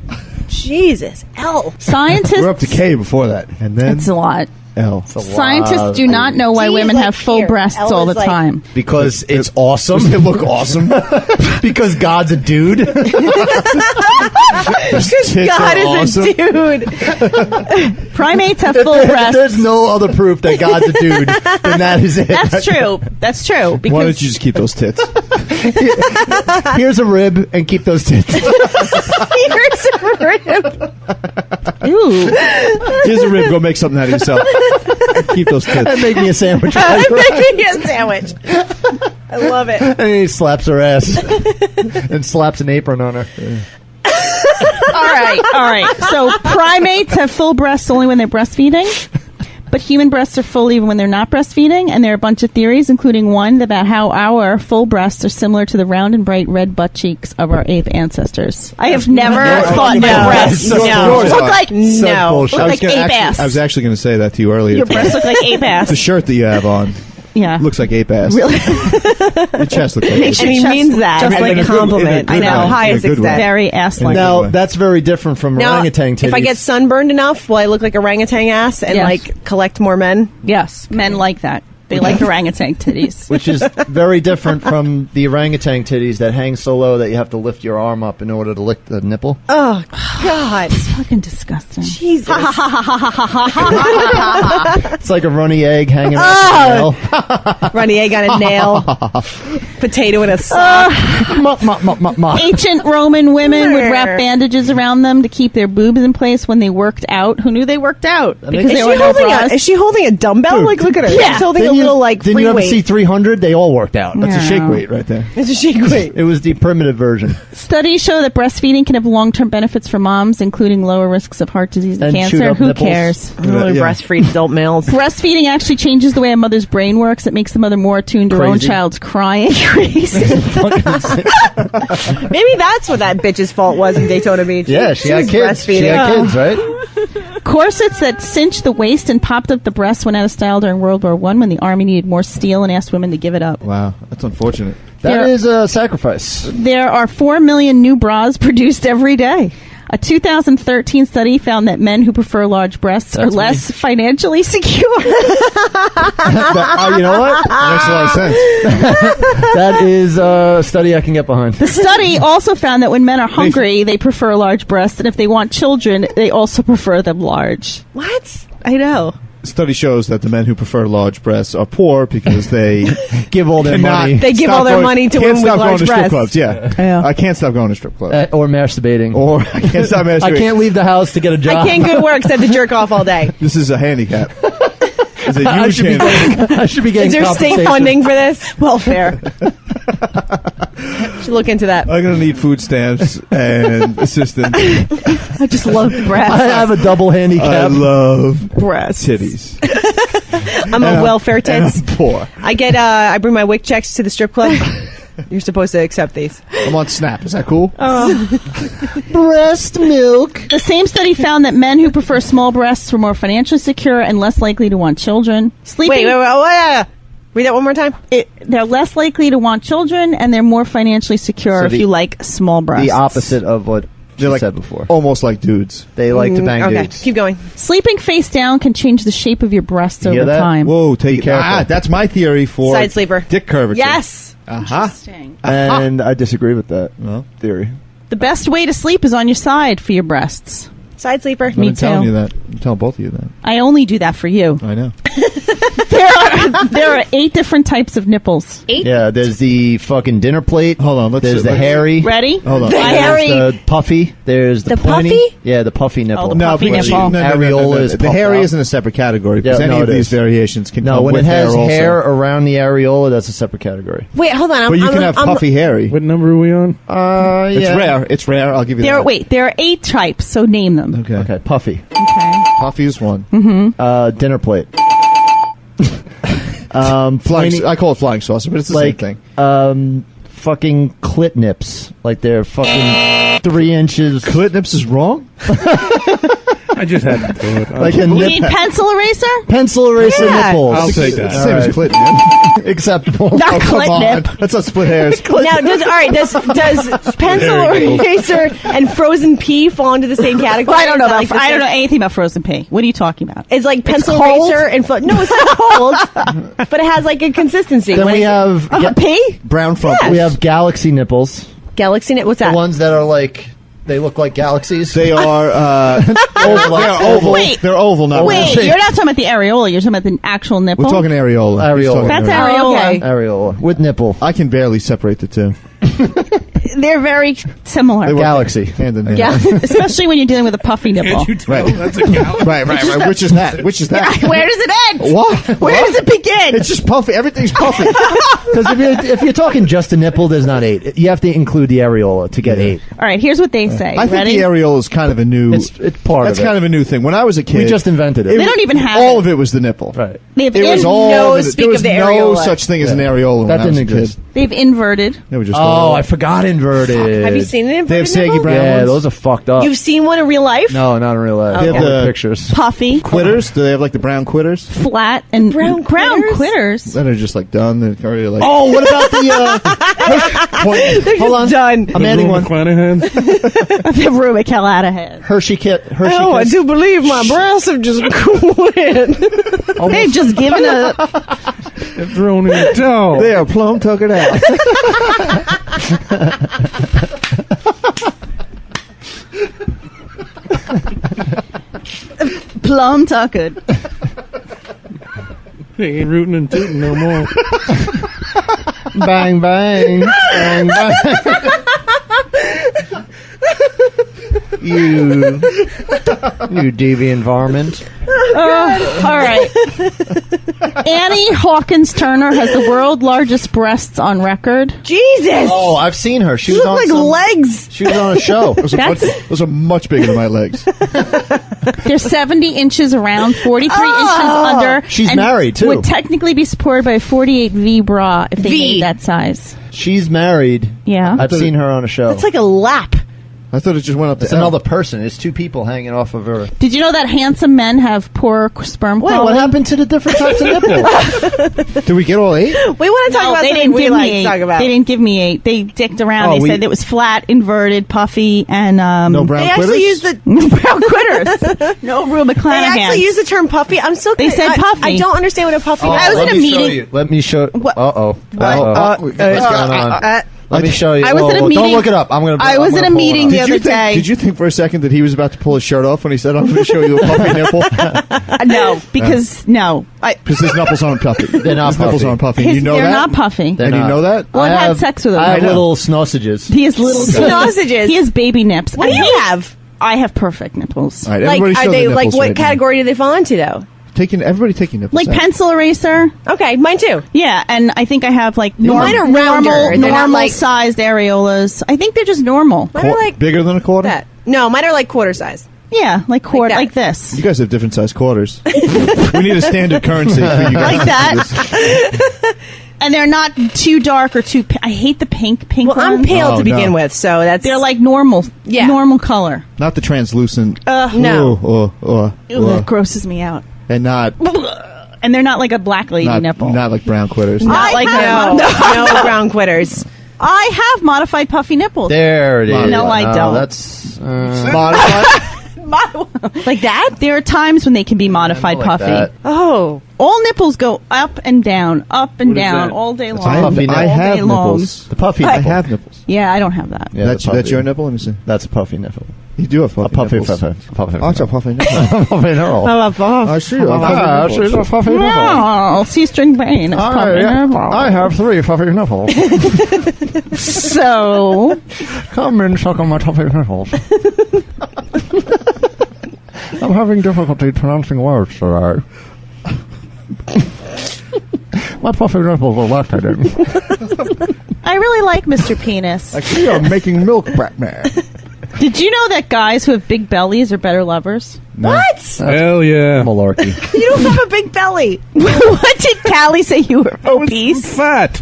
Jesus. L. Scientists... We're up to K before that. And then That's a lot. L. Scientists do not know why G is women like have full here. breasts L all is the like- time. Because it's awesome. They look awesome. Because God's a dude. God is a dude. Primates have full breasts. There's no other proof that God's a dude than that is it. That's true. That's true. Why Because don't you just keep those tits? Here's a rib and keep those tits. Here's a rib. ooh, Here's a rib. Go make something out of yourself. Keep those tits. And make me a sandwich. I'm making a sandwich. I love it. And he slaps her ass and slaps an apron on her. all right. So primates have full breasts only when they're breastfeeding, but human breasts are full even when they're not breastfeeding. And there are a bunch of theories, including one about how our full breasts are similar to the round and bright red butt cheeks of our ape ancestors. I have never thought my breasts So yours look are. like So bullshit. look like ape ass. I was actually going to say that to you earlier. Your breasts look like ape ass. The shirt that you have on Yeah. looks like ape ass. Really? Your chest looks like ape ass. And he Just- means that. just Just like like a a good- compliment. in a I good know. way. Highest In a good way. extent. Very ass-like. Now, way. that's very different from Now, orangutan titties. if I get sunburned enough, will I look like orangutan ass and Yes. like collect more men? Yes, men like that. They like orangutan titties. Which is very different from the orangutan titties that hang so low that you have to lift your arm up in order to lick the nipple. Oh, God. It's fucking disgusting. Jesus. It's like a runny egg hanging off the nail. Runny egg on a nail. Potato in a sock. Ancient Roman women would wrap bandages around them to keep their boobs in place when they worked out. Who knew they worked out? Because Is they were is she holding a dumbbell? Dude. Like, look at her. Yeah. She's holding a little, like, Didn't free you ever weight. see 300? They all worked out. That's a Yeah. shake weight right there. It's a shake weight. It was the primitive version. Studies show that breastfeeding can have long-term benefits for moms, including lower risks of heart disease and And chewed cancer. up Who nipples. cares? Really breastfeed adult males. Breastfeeding actually changes the way a mother's brain works. It makes the mother more attuned to her own Crazy. child's crying. Crazy. Maybe that's what that bitch's fault was in Daytona Beach. Yeah, she had was kids. She breastfeeding. had kids, right? Corsets that cinched the waist and popped up the breasts went out of style during World War I when the Army needed more steel and asked women to give it up. Wow, that's unfortunate. That is a sacrifice. There are 4 million new bras produced every day. A 2013 study found that men who prefer large breasts are That's less financially secure. You know what? Makes a lot of sense. That is a study I can get behind. The study also found that when men are hungry, they prefer large breasts, and if they want children, they also prefer them large. What? I know. Study shows that the men who prefer large breasts are poor because they Give all their money. They give all their money to women with Can't stop going large to strip breasts. clubs. Yeah. Yeah. I can't stop going to strip clubs. Or masturbating. Or I can't stop masturbating. I can't leave the house to get a job. I can't go to work except to jerk off all day. This is a handicap. It's a I huge should be handicap. getting, I should be getting Is there compensation. state funding for this? Welfare. Should look into that. I'm going to need food stamps and assistance. I just love breasts. I have a double I handicap. love Breasts. titties. I'm a welfare And tits. I'm poor. I get. I bring my WIC checks to the strip club. You're supposed to accept these. I'm on Snap. Is that cool? Breast milk. The same study found that men who prefer small breasts were more financially secure and less likely to want children. Sleeping, Wait. Read that one more time. they're less likely to want children, and they're more financially secure So if the- you like small breasts. The opposite of what They're you like said before. almost like dudes. They like to bang Okay, dudes. keep going. Sleeping face down can change the shape of your breasts You hear over that? time. Whoa, take Be it. careful. That's my theory for Side sleeper. dick curvature. Yes. Interesting. And I disagree with that theory. The best way to sleep is on your side for your breasts. Side sleeper. Me I'm telling too. you that. I'm telling both of you that. I only do that for you. I know. There are 8 different types of nipples. Yeah, there's the fucking dinner plate. Hold on, There's the hairy. Ready? Hold on. The hairy. There's the puffy. There's the pointy. puffy? Yeah, the puffy nipple. the No, puffy because nipple. Areola is The puffed hairy out. isn't a separate category because Yeah, any no, of it these is. variations can No, come when with it has hair also. hair around the areola, that's a separate category. Wait, hold on. But you can have puffy hairy. What number are we on? It's yeah. rare. It's rare. I'll give you that. There are 8 types, so name them. Okay. Okay, puffy. Okay. Puffy is one. Dinner plate. Flying. Pointy- I call it flying saucer, but it's the like same thing. fucking clit nips. Like they're fucking 3 inches. Clit nips is wrong. I just had to do it. Like a You nip. need pencil eraser? Pencil eraser Yeah. nipples. I'll take It's that. the same as All right. clit nip. Acceptable. Not Oh, come clit on. nip. That's not split hairs. Now, does pencil eraser and frozen pea fall into the same category? Well, I don't know Is that like the I don't know same- anything about frozen pea. What are you talking about? It's like pencil cold? eraser and no, it's not cold, but it has like a consistency. Then When we it- have Pea? Brown front. Yeah. we have galaxy nipples. Galaxy Nip. What's that? The ones that are like they look like galaxies. They are oval. They're oval. Wait. They're oval, not Wait, round. you're not talking about the areola. You're talking about the actual nipple. We're talking areola. Areola. He's talking That's areola. areola. okay. Areola with nipple. I can barely separate the two. They're very similar. They work Galaxy. hand in hand. Yeah. Especially when you're dealing with a puffy nipple. Right. That's a galaxy. Right. Which is that? Which is that? Where does it end? What? Where does it begin? It's just puffy. Everything's puffy. Because if you're talking just a nipple, there's not 8. You have to include the areola to get 8. All right, here's what they say. I think Ready? the areola is kind of a new. It's part That's of it. kind of a new thing. When I was a kid, We just invented it. They don't even have all it. of it was the nipple. Right. They've, It was in- all. no of it. speak There was of the no areola. such thing as an Yeah. areola. That when I was didn't a kid. exist. they've inverted. They were just. Oh, I forgot inverted. Have you seen it? They have saggy brown Yeah, ones. those are fucked up. You've seen one in real life? No, not in real life. They have Only the- pictures. Puffy, quitters? Do they have like the brown quitters? flat, and Brown quitters? quitters. That are just like done. They're already like. Oh, what about the? Hold on. Done. I'm adding one. McClanahan. The Rue McCallanahan. Hershey kit. Hershey Oh, I Kiss. do believe my breasts have just quit. They've just given a They're thrown in the dough. They are plumb tuckered out. Plum tuckered. They ain't rooting and tooting no more. Bang, bang. Bang, bang. You deviant varmint. All right. Annie Hawkins Turner has the world's largest breasts on record. Jesus! Oh, I've seen her. She You was look on like some- legs. She was on a show. Those are much bigger than my legs. They're 70 inches around, 43 inches under. She's and married, too. Would technically be supported by a 48V bra if they V. made that size. She's married. Yeah. I've seen her on a show. It's like a lap. I thought it just went up to It's another person. It's two people hanging off of her. Did you know that handsome men have poor sperm Wait, quality? what happened to the different types of nipples? Did we get all 8? We want to talk about they something didn't we give like me to 8. talk about. They didn't give me 8. They dicked around. Oh, They said it was flat, inverted, puffy, and No brown They actually quitters? use the no brown quitters. No Rue They McClanahan. actually use the term puffy. I'm so. They said puffy. I don't understand what a puffy I is. was in a meeting. You. Let me show. What? Uh-oh. Uh-oh. What's going on? Let me show you. I was in a Don't meeting- look it up. I was in a meeting the other day. Did you think for a second that he was about to pull his shirt off when he said, "I'm going to show you a puffy nipple"? No, because no. Because his nipples aren't puffy. They're not His nipples puffy. aren't puffy. You know they're that? not puffy. They're And you not. know that? Well, I've had sex with him. I have know. little sausages. He has little Sausages. He has baby nips. What do And you have? I have perfect nipples. All right, Like, everybody are show they the like nipples what right now. category do they fall into though? Everybody taking nipples. Like out. pencil eraser. Okay, mine too. Yeah, and I think I have like Mine are rounder. They're not normal like- sized areolas. I think they're just normal. Mine are like Bigger than a quarter? that. No, mine are like quarter size. Yeah, like quarter, that. like this. You guys have different size quarters. We need a standard currency for you guys. Like that. And they're not too dark or too. I hate the pink Well, I'm ones. pale Oh, to begin no. with, so that's They're like normal. Yeah. normal color. Not the translucent. no. Ew, that grosses me out. And not And they're not like a black lady nipple. not like brown quitters. Not like No, that. no brown quitters. I have modified puffy nipples. There it is. No, I don't. That's Modified. Like that? There are times when they can be modified like puffy. that. Oh. All nipples go up and down What is down, that? all day long. a puffy nipple. I All have day long. nipples. the puffy I nipple. have nipples. Yeah, I don't have that. Yeah, that's the puffy. your nipple? Let me see. That's a puffy nipple. You do have A puffy puffy nipples. puffy. Oh, it's a puffy nipple. Puffy nipple. I see. Ah, she's a puffy nipple. Oh, C-string vein is puffy nipple. I have 3 puffy nipples. So, Come and suck on my puffy nipples. I'm having difficulty pronouncing words today. My puffy nipples are lactating. I really like Mr. Penis. I see I'm making milk, Batman. Did you know that guys who have big bellies are better lovers? What? Hell yeah. Malarkey. You don't have a big belly. What did Callie say you were obese? Fat.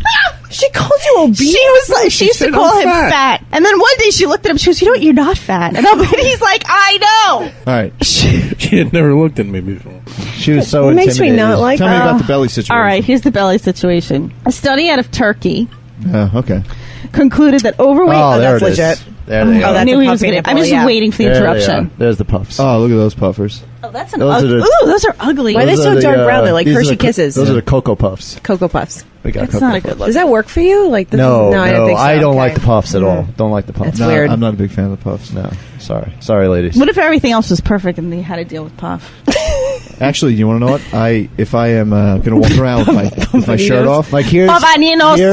She called you obese. She was like, she used to said call I'm him fat. fat. And then one day she looked at him, she goes, you know what, you're not fat. And he's like, I know. All right. She had never looked at me before. She was so It makes me intimidated. not like Tell me about the belly situation. All right, here's the belly situation. A study out of Turkey Okay. concluded that overweight... Oh, there that's it is. legit. There they I are. that's knew a he was puffy going to... I'm nipple, just yeah. waiting for the There they interruption. are. There's the puffs. Oh, look at those puffers. Oh, that's an Those ugly... are the- Ooh, those are ugly. Why are they Those so are dark the, brown? They're like these are Hershey the co- Kisses. Those are the Cocoa Puffs. Cocoa Puffs. We got That's Cocoa not a good Puffs. look. Does that work for you? Like this No, I don't think so. I don't Okay. like the puffs at all. Don't like the puffs. That's No, weird. I'm not a big fan of the puffs. No, sorry, ladies. What if everything else was perfect and they had to deal with puff? Actually, you want to know what? If I am going to walk around with my shirt off, Like here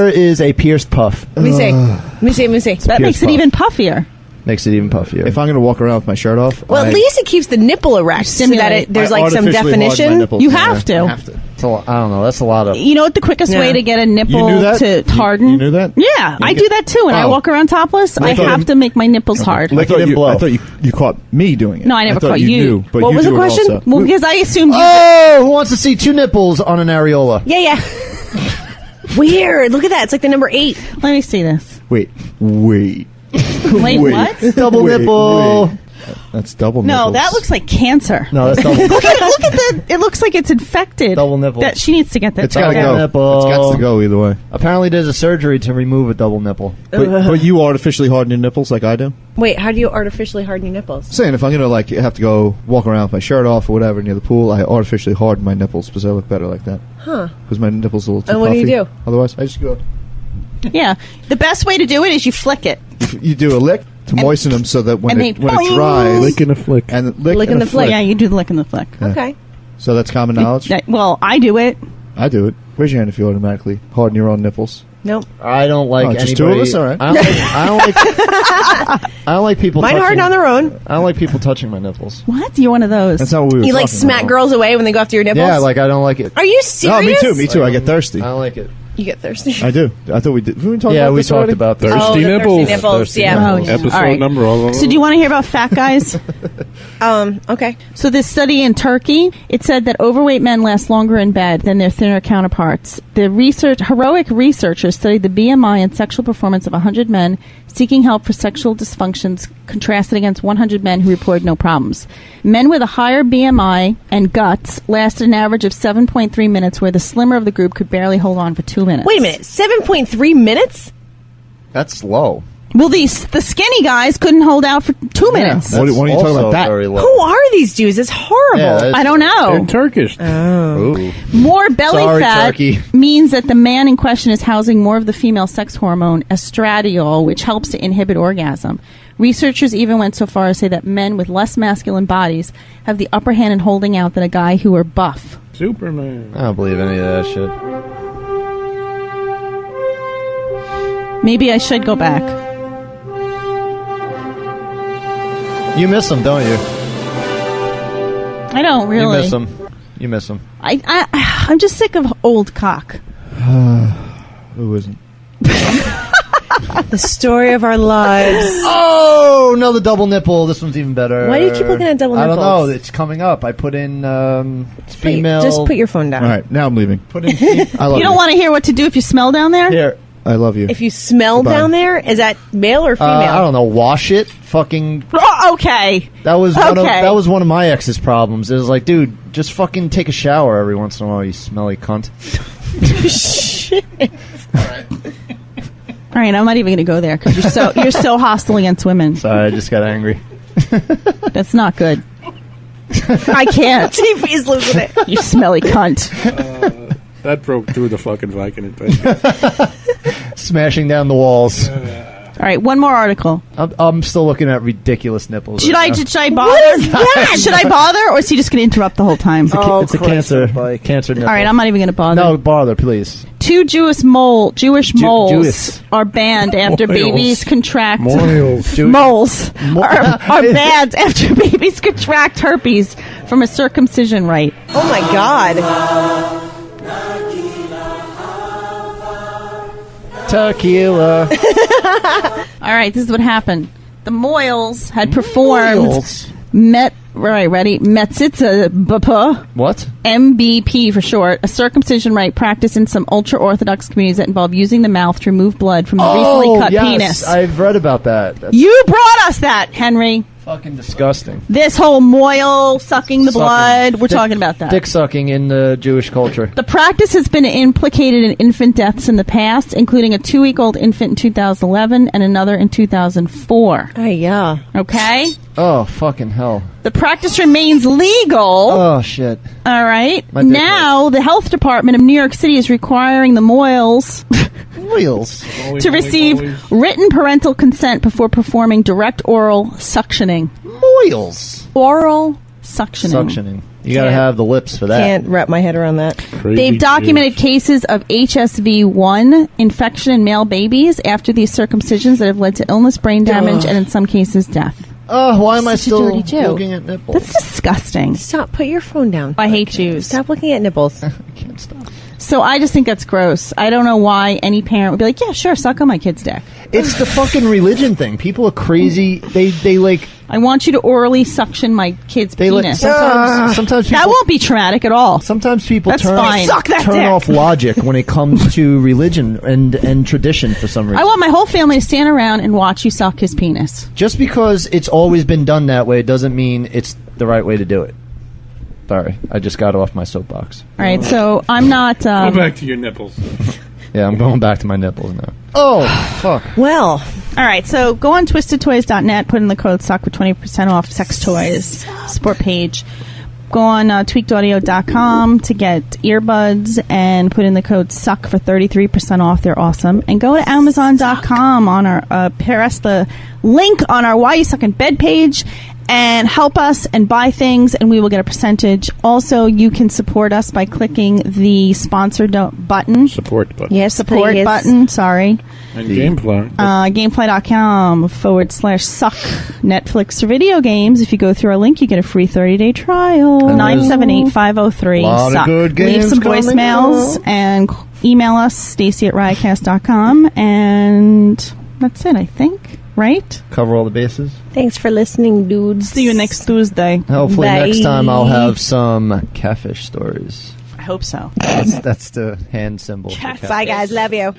is a pierced puff. Let me see. Let me see. That makes it puff. even puffier. Makes it even puffier. if I'm going to walk around with my shirt off, Well, at least it keeps the nipple erect so that there's I like some artificially harden my definition. nipples. You Yeah, have to. I have to. It's a lot, I don't know. That's a lot of. You know what the quickest Yeah. way to get a You nipple knew that? to harden? You knew that? Yeah, I do that too. When I Oh. walk around topless, I thought have it- to make my nipples hard. Lick it and blow. I thought you caught me doing it. No, I never thought caught you. Knew, but What you was do the it question? also. Well, because I assumed you... Oh, who wants to see 2 nipples on an areola? Yeah. Weird. Look at that. It's like the number 8. Let me see this. Wait. Wait, what? Double Wait, nipple. That's double No, nipples. that looks like cancer. No, that's double. Look at the. It looks like it's infected. Double nipple. That she needs to get that. It's got to checked go. out. Nipple. It's got to go either way. Apparently, there's a surgery to remove a double nipple. But you artificially harden your nipples like I do? Wait, how do you artificially harden your nipples? Saying if I'm going to like have to go walk around with my shirt off or whatever near the pool, I artificially harden my nipples because I look better like that. Huh. Because my nipples are a little too And what do you puffy. do? Otherwise, I just go. Yeah, the best way to do it is you flick it. You do a lick to moisten them so that when and it they dries, Lick and a flick. and Lick and the flick. Yeah, you do the lick and the flick. Yeah. Okay. So that's common knowledge. Well, I do it. I do it. Raise your hand if you automatically harden your own nipples. Nope. I don't like Oh, just anybody. two of us? All right. I don't like people. Mine touching, harden on their own. I don't like people touching my nipples. What? You're one of those. That's not what we were You like talking smack about. girls away when they go after your nipples? Yeah, like I don't like it. Are you serious? Oh, me too. Me too. I get thirsty. I don't like it. You get thirsty. I do. I thought we did. Did we talk Yeah, about we this talked already? about this. Oh, Thirsty the nipples. thirsty nipples, Thirsty yeah. nipples. Oh, yeah. Episode All right. number. All So do you want to hear about fat guys? Okay. So this study in Turkey, it said that overweight men last longer in bed than their thinner counterparts. The heroic researchers studied the BMI and sexual performance of 100 men seeking help for sexual dysfunctions, contrasted against 100 men who reported no problems. Men with a higher BMI and guts lasted an average of 7.3 minutes, where the slimmer of the group could barely hold on for 2 minutes. Wait a minute. 7.3 minutes? That's low. Well, the skinny guys couldn't hold out for 2 minutes. What are you talking Also about that? very low. Who are these dudes? It's horrible. Yeah, that's- I don't know. in Turkish. Ooh. More belly Sorry, fat Turkey. means that the man in question is housing more of the female sex hormone estradiol, which helps to inhibit orgasm. Researchers even went so far as to say that men with less masculine bodies have the upper hand in holding out than a guy who are buff. Superman. I don't believe any of that shit. Maybe I should go back. You miss them, don't you? I don't really. You miss them. You miss them. I'm just sick of old cock. Who isn't? The story of our lives. Oh, another double nipple. This one's even better. Why do you keep looking at double I don't nipples? know. It's coming up. I put in female. Just put your phone down. All right, now I'm leaving. Put in. I love You don't want to hear what to do if you smell down there? Here. I love you. If you smell Goodbye. down there, is that male or female? I don't know. Wash it. Fucking. Oh, okay. That was Okay. one of my ex's problems. It was like, dude, just fucking take a shower every once in a while. You smelly cunt. Shit. All right, I'm not even going to go there because you're so hostile against women. Sorry, I just got angry. That's not good. I can't. TV's losing it. You smelly cunt. That broke through the fucking Viking thing. Smashing down the walls. All right, one more article. I'm still looking at ridiculous nipples. Should I right now. bother? What is that? Should I bother, or is he just going to interrupt the whole time? It's a cancer nipple. All right, I'm not even going to bother. No, bother, please. 2 Jewish moles Jewish. are banned after Moles. babies contract Moles. moles are banned after babies contract herpes from a circumcision rite. Oh my god. Tequila. All right, this is what happened. The Moyles had performed Moyles. Metzitza What? MBP for short, a circumcision rite practiced in some ultra-Orthodox communities that involve using the mouth to remove blood from the recently cut yes, penis. I've read about that. That's You brought us that, Henry. fucking disgusting. This whole moil sucking the Sucking. blood. We're Dick- talking about that. Dick sucking in the Jewish culture. The practice has been implicated in infant deaths in the past, including a 2-week-old infant in 2011 and another in 2004. Oh yeah. Okay? Oh, fucking hell. The practice remains legal. Oh, shit. All right. My dick Now, the health department of New York City is requiring the Moyles Wheels. to receive written parental consent before performing direct oral suctioning. Moils. Oral suctioning. Suctioning. You gotta Can't- have the lips for that. Can't wrap my head around that. Crazy They've documented Jews. cases of HSV-1 infection in male babies after these circumcisions that have led to illness, brain damage, and in some cases death. Oh, why am I Such a still dirty Jew. looking at nipples? That's disgusting. Stop. Put your phone down. I hate Jews. Stop looking at nipples. I can't stop. So I just think that's gross. I don't know why any parent would be like, yeah, sure, suck on my kid's dick. It's the fucking religion thing. People are crazy. They like. I want you to orally suction my kid's They like penis. sometimes people, That won't be traumatic at all. Sometimes people That's turn fine. Suck that turn dick. off logic when it comes to religion and tradition for some reason. I want my whole family to stand around and watch you suck his penis. Just because it's always been done that way doesn't mean it's the right way to do it. Sorry, I just got off my soapbox. All right, so I'm not. Go back to your nipples. Yeah, I'm going back to my nipples now. Oh, fuck. Well, all right, so go on twistedtoys.net, put in the code SUCK for 20% off sex toys support page. Go on tweakedaudio.com to get earbuds and put in the code SUCK for 33% off. They're awesome. And go to amazon.com on our press the link on our Why You Suck in Bed page and help us and buy things, and we will get a percentage. Also, you can support us by clicking the sponsor button. Support button. yes, Support please. button, sorry. And Gamefly. Gamefly.com/suck Netflix or video games. If you go through our link, you get a free 30-day trial. And there's 978-503 lot of suck. good Leave games some coming voicemails up. and email us, Stacy@riotcast.com, and that's it, I think. Right? Cover all the bases. Thanks for listening, dudes. See you next Tuesday. Hopefully Bye. next time I'll have some catfish stories. I hope so. That's the hand symbol. for catfish. Bye, guys. Love you.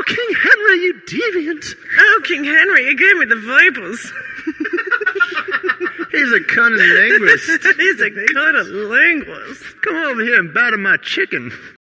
King Henry, you deviant. Oh, King Henry, again with the vipers. He's a cunning linguist. He's a cunning linguist. Come over here and batter my chicken.